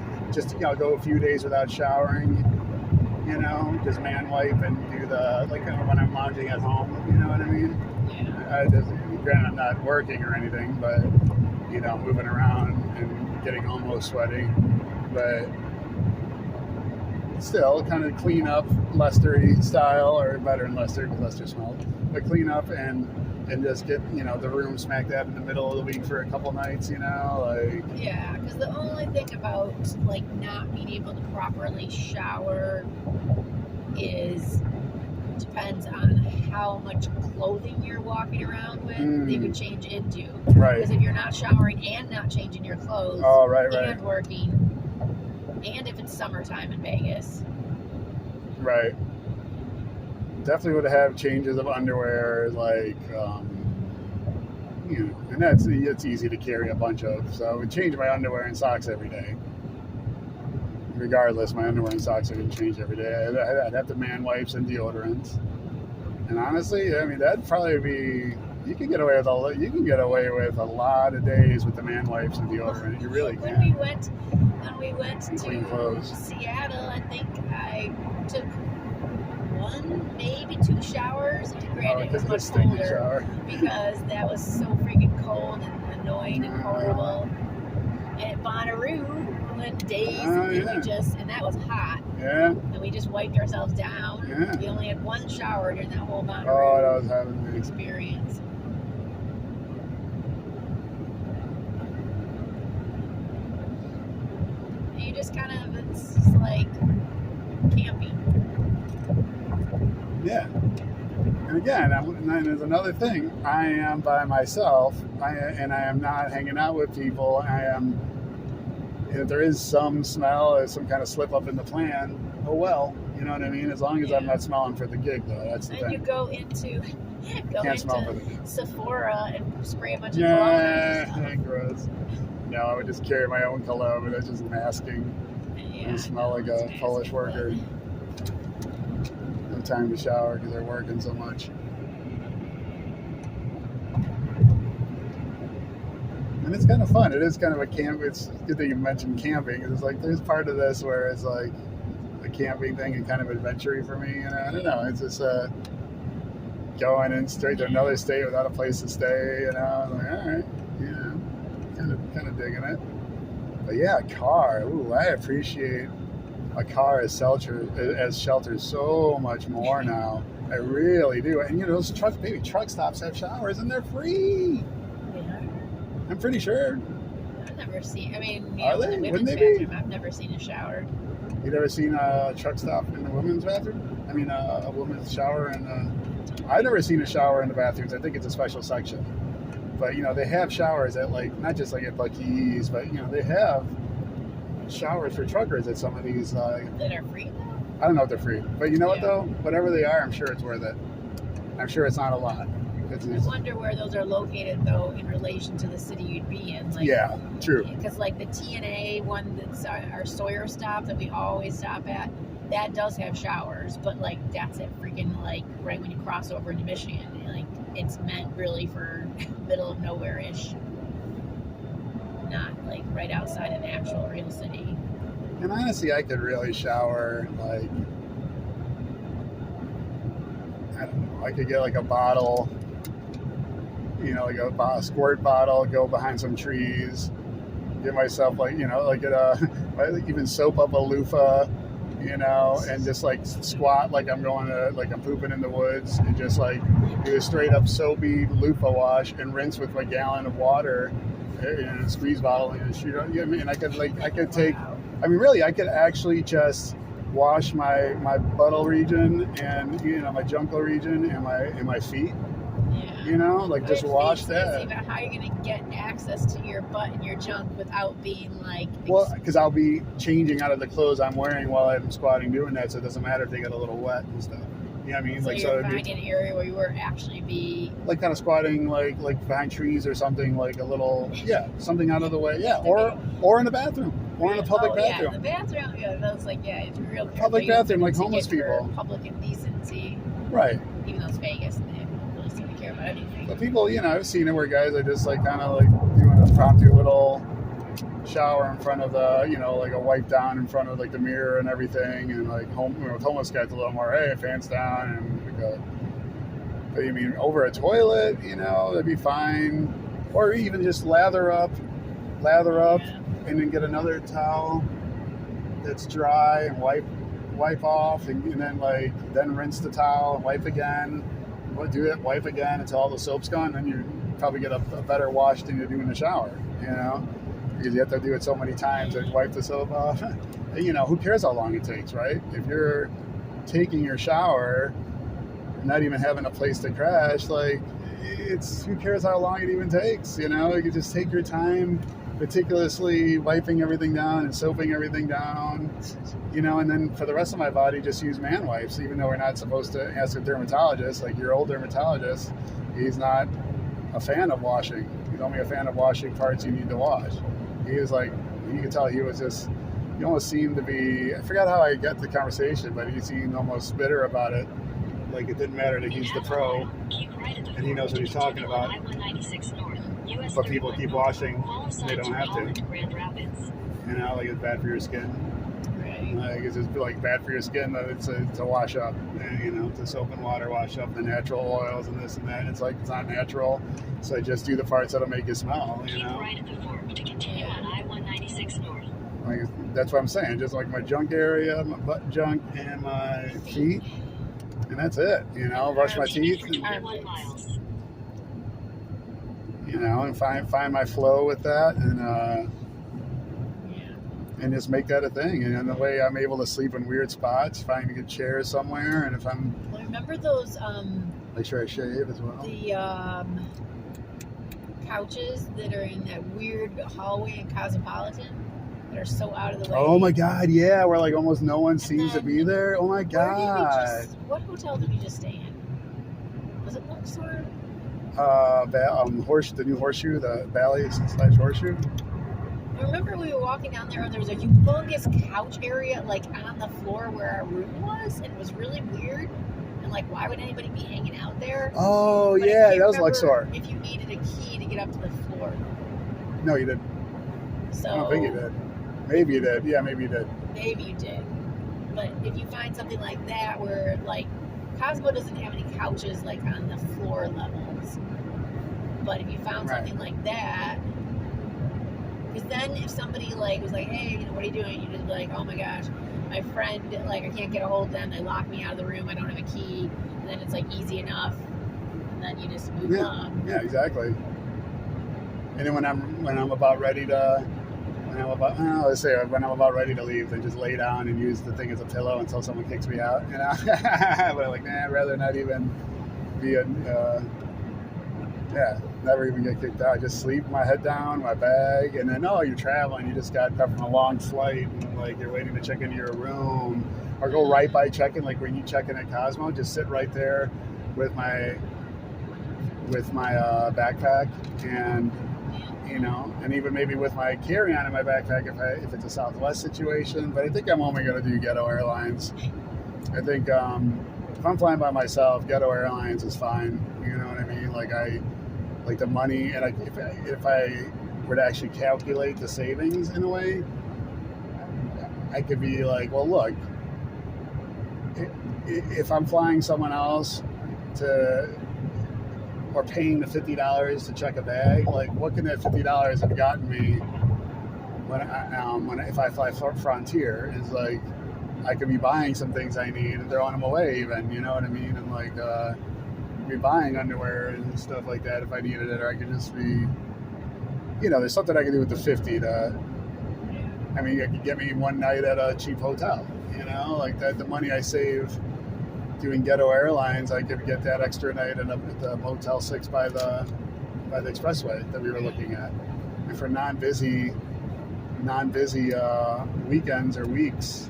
go a few days without showering. Just man wipe and do when I'm lounging at home. You know what I mean? Yeah. Granted, I'm not working or anything, but moving around and getting almost sweaty, but still kind of clean up Lester-y style, or better than Lester because Lester smelled, but clean up and just get the room smack dab in the middle of the week for a couple nights. Yeah, because the only thing about not being able to properly shower depends on how much clothing you're walking around with. They would change into. Right. Because if you're not showering and not changing your clothes, right. And working, and if it's summertime in Vegas, right. Definitely would have changes of underwear, and it's easy to carry a bunch of. So I would change my underwear and socks every day. Regardless, my underwear and socks are going to change every day. I'd have to man wipes and deodorants. And honestly, I mean, that'd probably be. You can get away with a lot of days with the man wipes and deodorant. You really can. When we went to clean clothes. Seattle, I think I took 1, maybe 2 showers. Granted, it was much colder because that was so freaking cold and annoying and horrible. And at Bonnaroo, we went days and that was hot. Yeah. And we just wiped ourselves down. Yeah. We only had 1 shower during that whole Bonnaroo that was having experience. You just it's like camping. Yeah. And again, and there's another thing. I am by myself, and I am not hanging out with people. If there is some smell or some kind of slip up in the plan, oh well. You know what I mean? As long as I'm not smelling for the gig, though. That's the thing. And you go into Sephora and spray a bunch of cologne. Yeah, gross. No, I would just carry my own cologne, but that's just masking. Yeah, I smell like a Polish worker. No time to shower because they're working so much. And it's kind of fun. It is kind of a camp. It's good that you mentioned camping. It's there's part of this where it's a camping thing and kind of adventure-y for me. I don't know. It's just going in straight to another state without a place to stay. I'm like, all right, kind of digging it. But yeah, a car. Ooh, I appreciate a car as shelter so much more now. I really do. And those truck stops have showers and they're free. Yeah. I'm pretty sure. I've never seen. I mean, Are they? in the Wouldn't women's they be? bathroom, I've never seen a shower. You never seen a truck stop in the women's bathroom? I mean, a women's shower I've never seen a shower in the bathrooms. I think it's a special section. But they have showers at not just at Buc-ee's, but they have showers for truckers at some of these. That are free. I don't know if they're free, but you know what though? Whatever they are, I'm sure it's worth it. I'm sure it's not a lot. I wonder where those are located though in relation to the city you'd be in. Yeah, true. Because the TNA one that's our Sawyer stop that we always stop at, that does have showers, but that's at freaking right when you cross over into Michigan. It's meant really for middle of nowhere-ish, not right outside an actual real city. And honestly, I could really shower I don't know. I could get a bottle, a squirt bottle, go behind some trees, get myself even soap up a loofah. And just squat I'm going to I'm pooping in the woods and just do a straight up soapy loofah wash and rinse with a gallon of water in a squeeze bottle and shoot. I could take. I mean, really, I could actually just wash my buttock region and my jugular region and my feet. Yeah. You know, like But just it wash makes that. sense about how you're gonna get access to your butt and your junk without being like. Well, because I'll be changing out of the clothes I'm wearing while I'm squatting doing that, so it doesn't matter if they get a little wet and stuff. You know what I mean? so Like, you're it'd be finding an area where you were actually be. like kind of squatting like behind trees or something, like a little, something out of the way. Yeah, or in the bathroom. Or in a public bathroom. Yeah, the bathroom. Yeah, that's like it's real. Public careful. bathroom, like To homeless get for people. Public indecency, Right. even though it's Vegas and they don't really seem to care about anything. But people, I've seen it where guys are just like kind of like doing a impromptu little shower in front of the, like a wipe down in front of like the mirror and everything, and like with homeless guys a little more, hey, fans down, and like but you mean over a toilet, that'd be fine, or even just lather up, Yeah. and then get another towel that's dry and wipe off, and then rinse the towel and wipe again. Wipe again until all the soap's gone. Then you probably get a better wash than you do in the shower. Because you have to do it so many times and wipe the soap off. Who cares how long it takes, right? If you're taking your shower, not even having a place to crash, like who cares how long it even takes? You can just take your time, meticulously wiping everything down and soaping everything down, and then for the rest of my body, just use man wipes, even though we're not supposed to ask a dermatologist. Like your old dermatologist, he's not a fan of washing. He's only a fan of washing parts you need to wash. He was like, you could tell he almost seemed to be, I forgot how I got the conversation, but he seemed almost bitter about it. Like it didn't matter that he's the pro and he knows what he's talking about. But people keep washing, they don't have to. Like it's bad for your skin. Right. Like it's just like bad for your skin to wash up, to soap and water wash up the natural oils and this and that. It's like it's not natural, so I just do the parts that'll make you smell. Keep right at the fork to continue on I-196 North. Like that's what I'm saying. Just like my junk area, my butt junk, and my feet, and that's it. Brush my teeth, and, 21 miles. and find my flow with that, and just make that a thing. And the way I'm able to sleep in weird spots, find a good chair somewhere, and if I'm Well, remember those make sure I shave as well. the couches that are in that weird hallway in Cosmopolitan that are so out of the way? Oh my God, yeah, where like almost no one seems to then- be there. Oh my Where did we God. what hotel did we just stay in? Was it Luxor? The new horseshoe, the Valley/horseshoe. Remember we were walking down there and there was a humongous couch area like on the floor where our room was, and it was really weird. And like, why would anybody be hanging out there? Oh But I yeah, can't that was remember Luxor. If you needed a key to get up to the floor, No, you didn't. so I don't think you did. Maybe you did. Yeah, maybe you did. maybe you did. But if you find something like that where like Cosmo doesn't have any couches like on the floor levels, but if you found Right. something like that, because then if somebody like was like, hey, what are you doing? You just be like, oh my gosh, my friend, like I can't get a hold of them. They lock me out of the room. I don't have a key. And then it's like easy enough. And then you just move on. Yeah, exactly. And then when I'm about ready to, when I'm about ready to leave, then just lay down and use the thing as a pillow until someone kicks me out. But I'm like, I'd rather not even be never even get kicked out. Just sleep, my head down, my bag, and then you're traveling. You just got back from a long flight, and like you're waiting to check into your room, or go right by check-in. Like when you check in at Cosmo, just sit right there with my backpack, and and even maybe with my carry-on in my backpack if it's a Southwest situation. But I think I'm only going to do Ghetto Airlines. I think if I'm flying by myself, Ghetto Airlines is fine. You know what I mean? Like like the money, and if I were to actually calculate the savings in a way, I could be like, well, look, if I'm flying someone else or paying the $50 to check a bag, like what can that $50 have gotten me if I fly Frontier? Is like I could be buying some things I need and throwing them away, even, you know what I mean? And like be buying underwear and stuff like that if I needed it, or I could just be, there's something I can do with the 50 to, it could get me one night at a cheap hotel, like that. The money I save doing Ghetto Airlines, I could get that extra night at the Motel 6 by the expressway that we were looking at. And for non-busy weekends or weeks,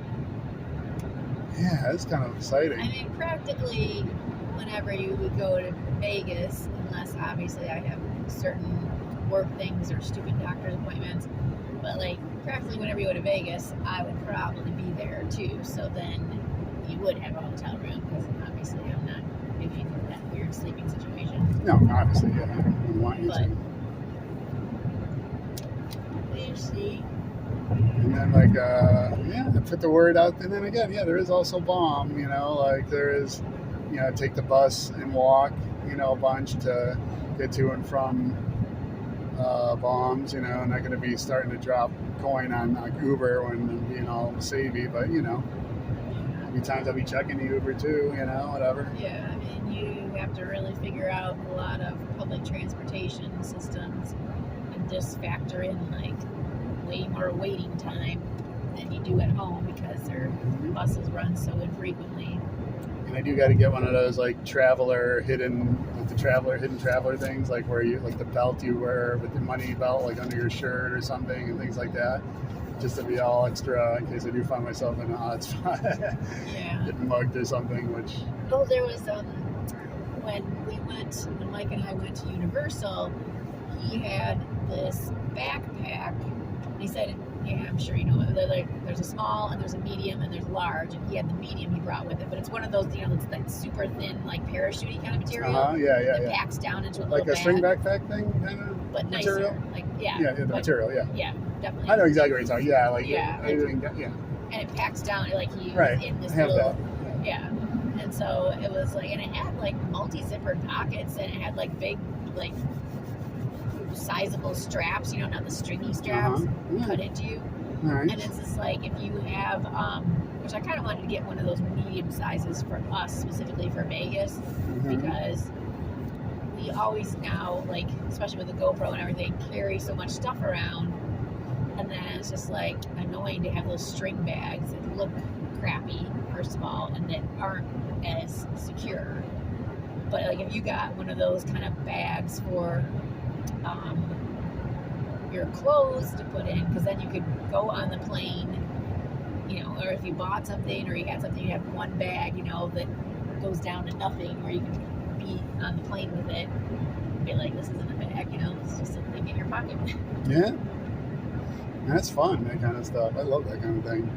yeah, that's kind of exciting. I mean, practically, whenever you would go to Vegas, unless obviously I have certain work things or stupid doctor's appointments, but like practically whenever you go to Vegas, I would probably be there too. So then you would have a hotel room because obviously I'm not maybe in that weird sleeping situation. No, obviously, yeah, we want you But to. you see, And then like put the word out. And then again, yeah, there is also Baum. Like there is, take the bus and walk, a bunch to get to and from Baum's. Not going to be starting to drop coin on like Uber when I'm being all savvy, but how many times I'll be checking the Uber too, whatever. yeah, I mean, you have to really figure out a lot of public transportation systems and just factor in like way more waiting time than you do at home because their buses run so infrequently. And I do got to get one of those like hidden traveler things, like where you like the belt you wear with the money belt like under your shirt or something and things like that, just to be all extra in case I do find myself in an odd spot, Yeah. getting mugged or something. Which There was when Mike and I went to Universal, he had this backpack. And he said, yeah, I'm sure you know it. There's a small and there's a medium and there's large, and he had the medium he brought with it. But it's one of those, it's that super thin, like parachute-y kind of material. That packs down into a like little a string bag, backpack thing, kind of but material. nicer. Like The material, yeah. Yeah, definitely. I know exactly what you're talking. Yeah, like Yeah, and it packs down like he Right, was in this I have little that. yeah. And so it was like, and it had like multi-zippered pockets, and it had like big, like sizable straps, not the stringy straps cut into you. Nice. And it's just like, if you have, which I kind of wanted to get one of those medium sizes for us, specifically for Vegas, because we always now, like, especially with the GoPro and everything, carry so much stuff around. And then it's just like annoying to have those string bags that look crappy, first of all, and that aren't as secure. But like if you got one of those kind of bags for your clothes to put in, because then you could go on the plane, or if you bought something or you had something, you have one bag, that goes down to nothing, where you can be on the plane with it. Be like, this isn't a bag, it's just a thing in your pocket. Yeah. That's fun, that kind of stuff. I love that kind of thing.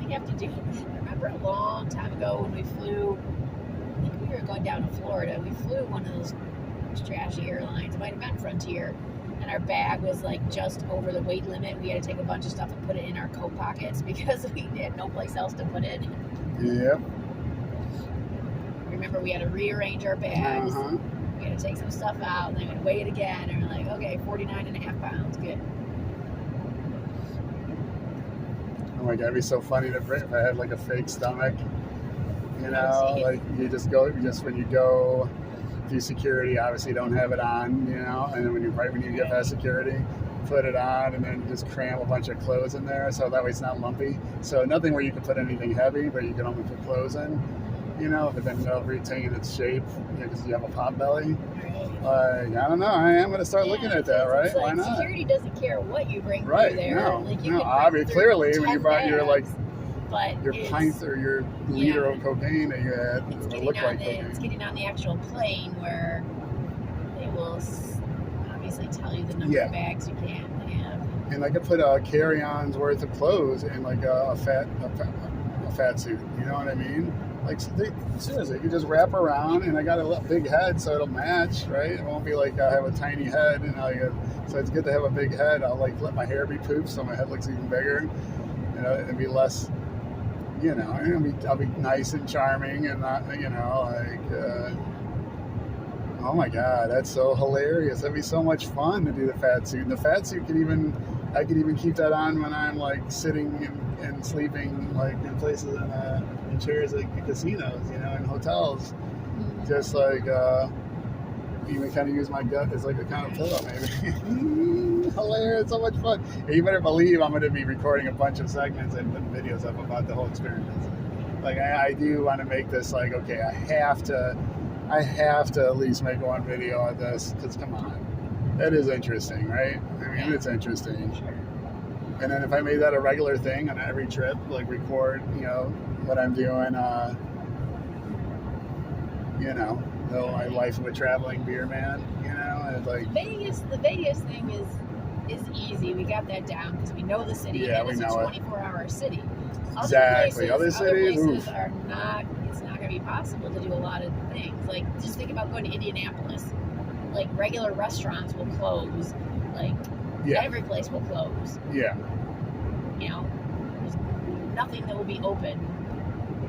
We have to do. I remember a long time ago when we flew. I think we were going down to Florida. We flew one of those trashy airlines. It might have been Frontier, and our bag was like just over the weight limit. We had to take a bunch of stuff and put it in our coat pockets because we had no place else to put it. Yep. Remember, we had to rearrange our bags. We had to take some stuff out, and then we had to weigh it again. And we're like, okay, 49.5 pounds, good. Oh my god, it'd be so funny if I had like a fake stomach. Like when you go through security, obviously you don't have it on, and then when you get past security, put it on and then just cram a bunch of clothes in there so that way it's not lumpy. So nothing where you can put anything heavy, but you can only put clothes in, but then it'll retain its shape because you have a pot belly. I don't know. I am going to start looking at that, right? Like, why not? Security doesn't care what you bring Right. through there. No. Like, you no. can Obviously, clearly, when you brought your it's pint or your liter of cocaine that you had, It's it getting, looked on like the, cocaine. it's getting on the actual plane where they will obviously tell you the number of bags you can have. And I could put a carry-on's worth of clothes in like a fat suit. You know what I mean? Like seriously, you just wrap around, and I got a big head, so it'll match, right? It won't be like I have a tiny head, and so it's good to have a big head. I'll like let my hair be poofed, so my head looks even bigger. It'd be less. I'll be nice and charming, and not, oh my god, that's so hilarious. That'd be so much fun to do the fat suit. And the fat suit I could even keep that on when I'm like sitting and sleeping like in places in chairs like in casinos, in hotels. Just like even kind of use my gut as like a kind of pillow, maybe. Hilarious, so much fun. And you better believe I'm going to be recording a bunch of segments and putting videos up about the whole experience. Like I do want to make this like, okay, I have to at least make one video on this, because come on, that is interesting, right? I mean, it's interesting. And then if I made that a regular thing on every trip, like record, what I'm doing, my life of a traveling beer man, and like the Vegas thing is easy. We got that down because we know the city. Yeah, and we it's know a it. 24-hour city. Exactly. Other cities oof. are not. It's not going to be possible to do a lot of things. Like just think about going to Indianapolis. Like regular restaurants will close. Like every place will close. Yeah. There's nothing that will be open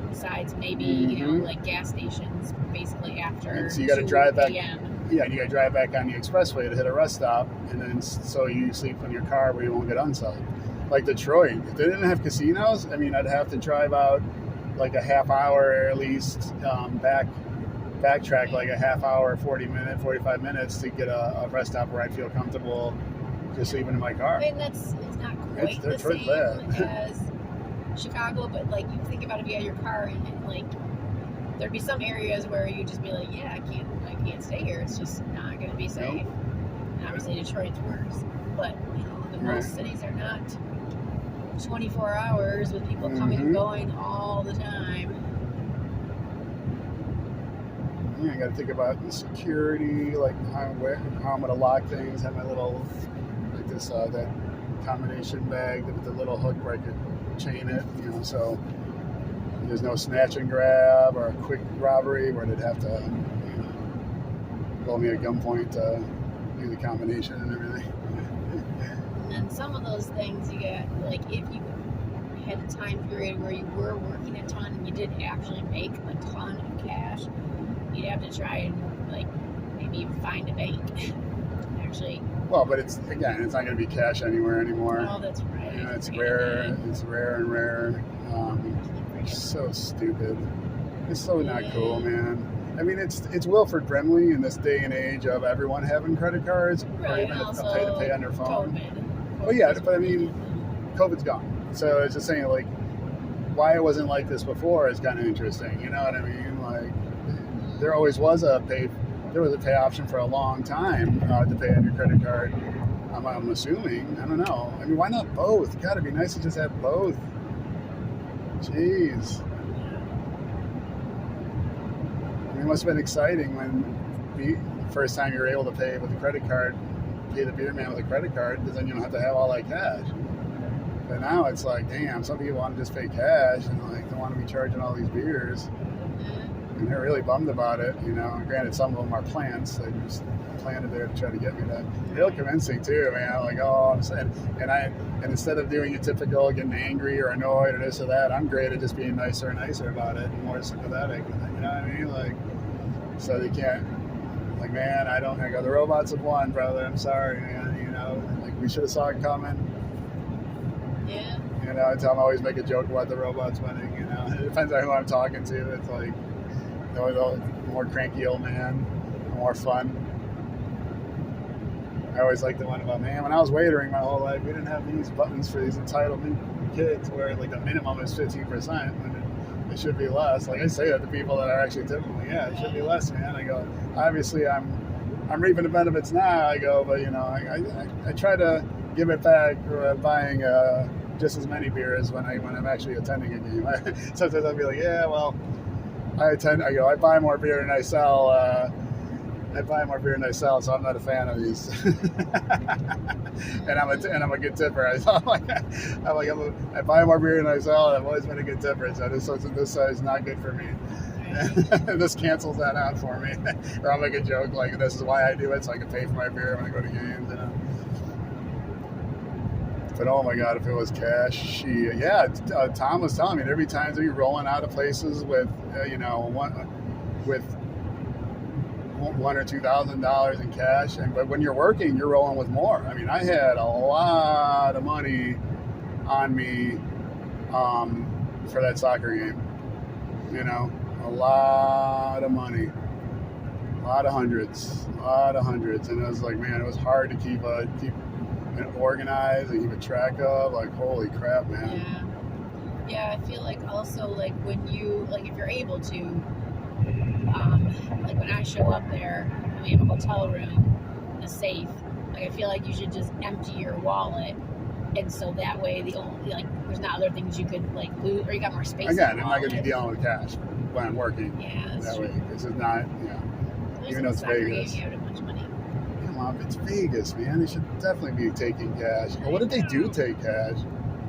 besides maybe like gas stations. Basically after. And so you got to 2 drive back. PM. Yeah, you got to drive back on the expressway to hit a rest stop, and then so you sleep in your car where you won't get unsettled. Like Detroit, if they didn't have casinos, I mean, I'd have to drive out like a half hour at least, backtrack like a half hour, 45 minutes to get a rest stop where I'd feel comfortable just sleeping in my car. I mean, it's not quite the same as Chicago, but like you think about if you had your car and like there'd be some areas where you'd just be like, yeah, I can't stay here. It's just not going to be safe. Nope. And obviously Detroit's worse, but most cities are not 24 hours with people coming and going all the time. Yeah, I got to think about the security, like how I'm going to lock things. Have my little like this that combination bag with the little hook where I could chain it, so there's no snatch and grab or a quick robbery where they'd have to hold me at gunpoint to do the combination and everything. And then some of those things you get, like if you had a time period where you were working a ton and you did actually make a ton of cash, you'd have to try and like maybe find a bank. Actually. Well, but it's not going to be cash anywhere anymore. Oh, that's right. It's rare. It's rare and rare. So stupid. It's so not cool, man. I mean, it's Wilford Brimley in this day and age of everyone having credit cards or even to pay on their phone. COVID. Well, yeah, but I mean, COVID's gone. So it's just saying, like, why it wasn't like this before is kind of interesting. You know what I mean? Like, there always was a pay option for a long time to pay on your credit card. I'm assuming. I don't know. I mean, why not both? Got to be nice to just have both. Jeez. It must have been exciting when the first time you're able to pay with a credit card, pay the beer man with a credit card, because then you don't have to have all that cash. But now it's like, damn, some people want to just pay cash and like don't want to be charging all these beers. And they're really bummed about it, Granted, some of them are plants. They just planted there to try to get me to. Real convincing too, man. Like, oh, I'm saying, and instead of doing your typical getting angry or annoyed or this or that, I'm great at just being nicer and nicer about it and more sympathetic. You know what I mean? Like, so they can't. Like, man, I don't. I go, the robots have won, brother. I'm sorry, man. Like we should have saw it coming. Yeah. I tell them I always make a joke about the robots winning. It depends on who I'm talking to. It's like. The more cranky old man, the more fun. I always like the one about, man, when I was waitering my whole life, we didn't have these buttons for these entitled kids where like the minimum is 15% when it should be less. Like I say that to people that are actually tipping me, yeah, it should be less, man. I go, obviously I'm reaping the benefits now. I go, but I try to give it back buying just as many beers when I'm actually attending a game. Sometimes I'll be like, yeah, well, I buy more beer than I sell. So I'm not a fan of these. and I'm a good tipper. I buy more beer than I sell, and I've always been a good tipper. So this is not good for me. This cancels that out for me. Or I'll make a joke like, this is why I do it, so I can pay for my beer when I go to games. But oh my God, if it was cash, Tom was telling me there'd be times that you're rolling out of places with, with $1,000 or $2,000 in cash, but when you're working, you're rolling with more. I mean, I had a lot of money on me for that soccer game. A lot of money, a lot of hundreds, and it was like, man, it was hard to keep and organize and keep a track of. Like, holy crap, man. Yeah. Yeah, I feel like also like when you like if you're able to, like when I show up there and we have a hotel room, a safe. Like I feel like you should just empty your wallet, and so that way the only like there's not other things you could like lose, or you got more space. Again, in the I'm not going to be wallet. dealing with cash when I'm working. Yeah, that's That true. way, this is not, even though it's Vegas. You have a bunch of money. Come on, it's Vegas, man. They should definitely be taking cash. Oh, what did they do take cash?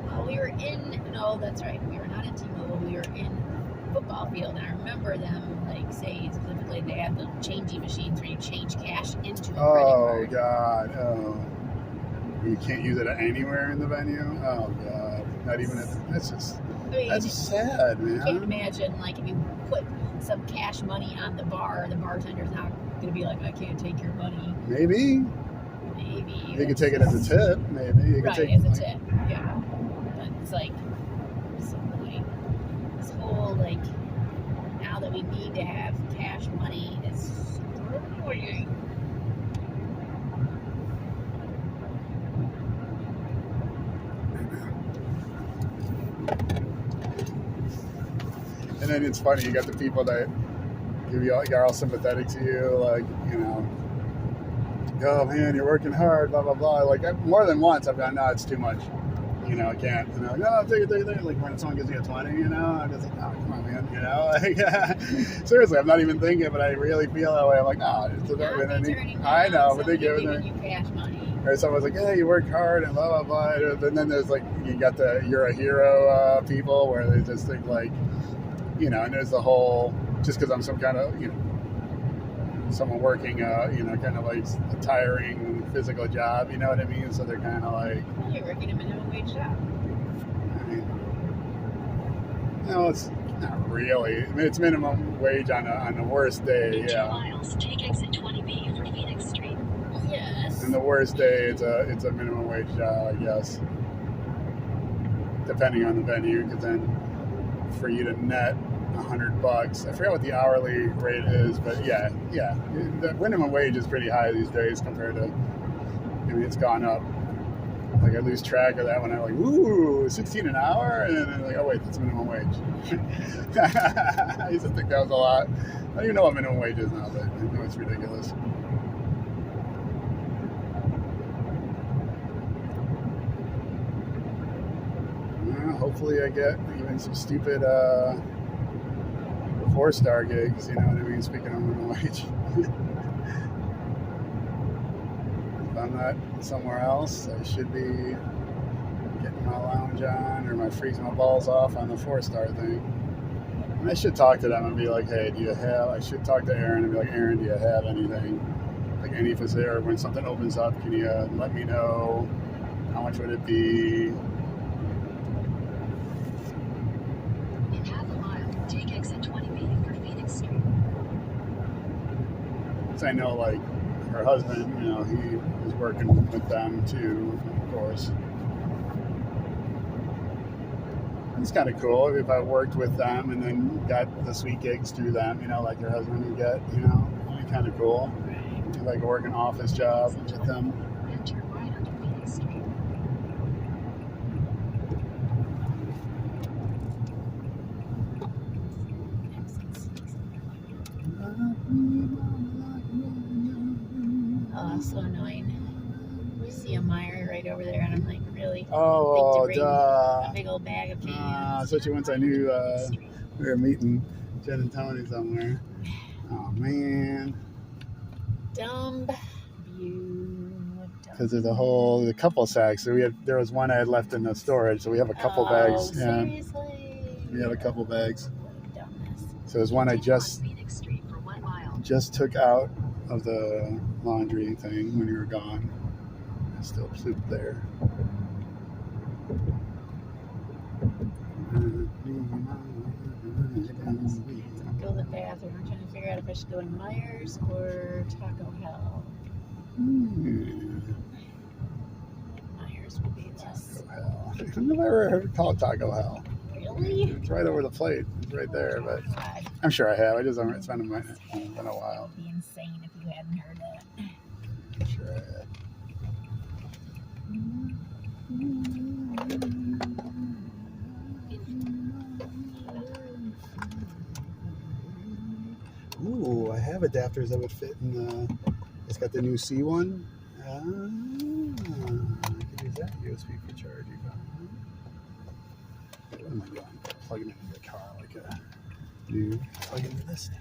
Well, we were in. No, that's right. We were not in T-Mobile. We were in football field, and I remember them like saying specifically they had the changing machines where you change cash into the Oh, credit card. God. Oh. You can't use it anywhere in the venue? Oh, God. Not even at, that's just, I mean, that's sad, you can't man. imagine like if you put some cash money on the bar, the bartender's not going to be like, I can't take your money. Maybe. Maybe You could take it as a tip, maybe. You could right take, as a like, tip. Yeah, but it's like so like this whole like now that we need to have cash money is annoying. And then it's funny, you got the people that are all sympathetic to you, like, oh man, you're working hard, blah, blah, blah. Like, more than once I've gone, no, it's too much. I can't. Like, no, take it. Like, when someone gives me a 20, I'm just like, oh, come on, man, Like, seriously, I'm not even thinking, but I really feel that way. I'm like, no, I know, but they give it. You cash money. Or someone's like, yeah, you work hard and blah, blah, blah. And then there's like, you got the you're a hero people where they just think like, and there's the whole, just because I'm some kind of, someone working, kind of like a tiring physical job, you know what I mean? So they're kind of like, You're working a minimum wage job. I mean, no, it's not really. I mean, it's minimum wage on the worst day, In 2 yeah. miles, take exit 20B for Phoenix Street. Yes. And the worst day, it's a minimum wage job, I guess, depending on the venue. Because then, for you to net $100, I forgot what the hourly rate is, but yeah, the minimum wage is pretty high these days compared to. I mean, it's gone up. Like I lose track of that when I'm like, ooh, 16 an hour, and then I'm like, oh wait, that's minimum wage. I used to think that was a lot. I don't even know what minimum wage is now, but I know it's ridiculous. Hopefully I get even some stupid 4-star gigs, you know what I mean, speaking of minimum wage. If I'm not somewhere else, I should be getting my lounge on or my freezing my balls off on the 4-star thing. And I should talk to them and be like, hey, I should talk to Aaron and be like, Aaron, do you have anything? Like any facility, or when something opens up, can you let me know? How much would it be? In half a mile, take exit 20B for Phoenix Street. Because I know, like, her husband, he was working with them too, of course. It's kind of cool if I worked with them and then got the sweet gigs through them, like your husband would get, it'd be kind of cool. If I could work an office job with them. Then turn right onto Phoenix Street. Oh, that's so annoying. You see a Meyer right over there, and I'm like, really? Oh, Think to bring duh. a big old bag of cans. Especially once I knew we were meeting Jen and Tony somewhere. Oh, man. Dumb view. Because there's the couple sacks. So there was one I had left in the storage, so we have a couple bags. Yeah, Seriously? we have a couple bags. Dumbness. So there's one I just Phoenix Street for 1 mile. took out of the laundry thing when you were gone. There's still soup there. Go to the bathroom. I'm trying to figure out if I should go to Myers or Taco Hell. Myers would be less. Taco Hell. I've never heard it called Taco Hell. Really? It's right over the plate. It's right there, but God, I'm sure I have. It's been a while. it'd be insane if you hadn't heard that. I'm sure I have. In adapters that would fit in the. It's got the new C1. I could use that USB for charging. What am I doing? Plugging it into the car like a new. Plug into this thing.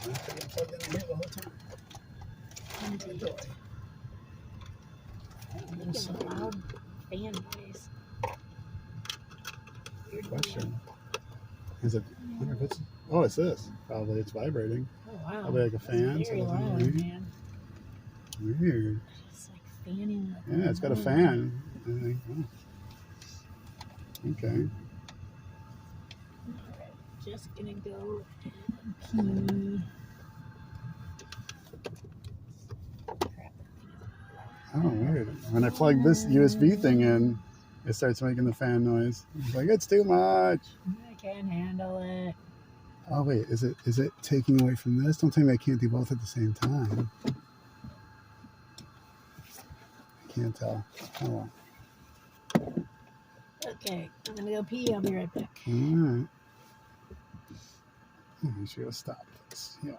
I'm plugged in here the whole time. Enjoy. Making a loud fan noise. Good question. Is it? I wonder if it's. Oh, it's this. Probably it's vibrating. Oh wow. Probably like a fan. It's very so loud, weird. man. Weird. It's like fanning. Yeah, it's got a fan. I think. Oh. Okay. Alright, just gonna go pee. Crap. Oh, weird. When I plug this USB thing in, it starts making the fan noise. It's like it's too much. I can't handle it. Oh wait, is it taking away from this? Don't tell me I can't do both at the same time. I can't tell. Oh well. Okay, I'm gonna go pee. I'll be right back. All right. Make sure you stop this. Yeah.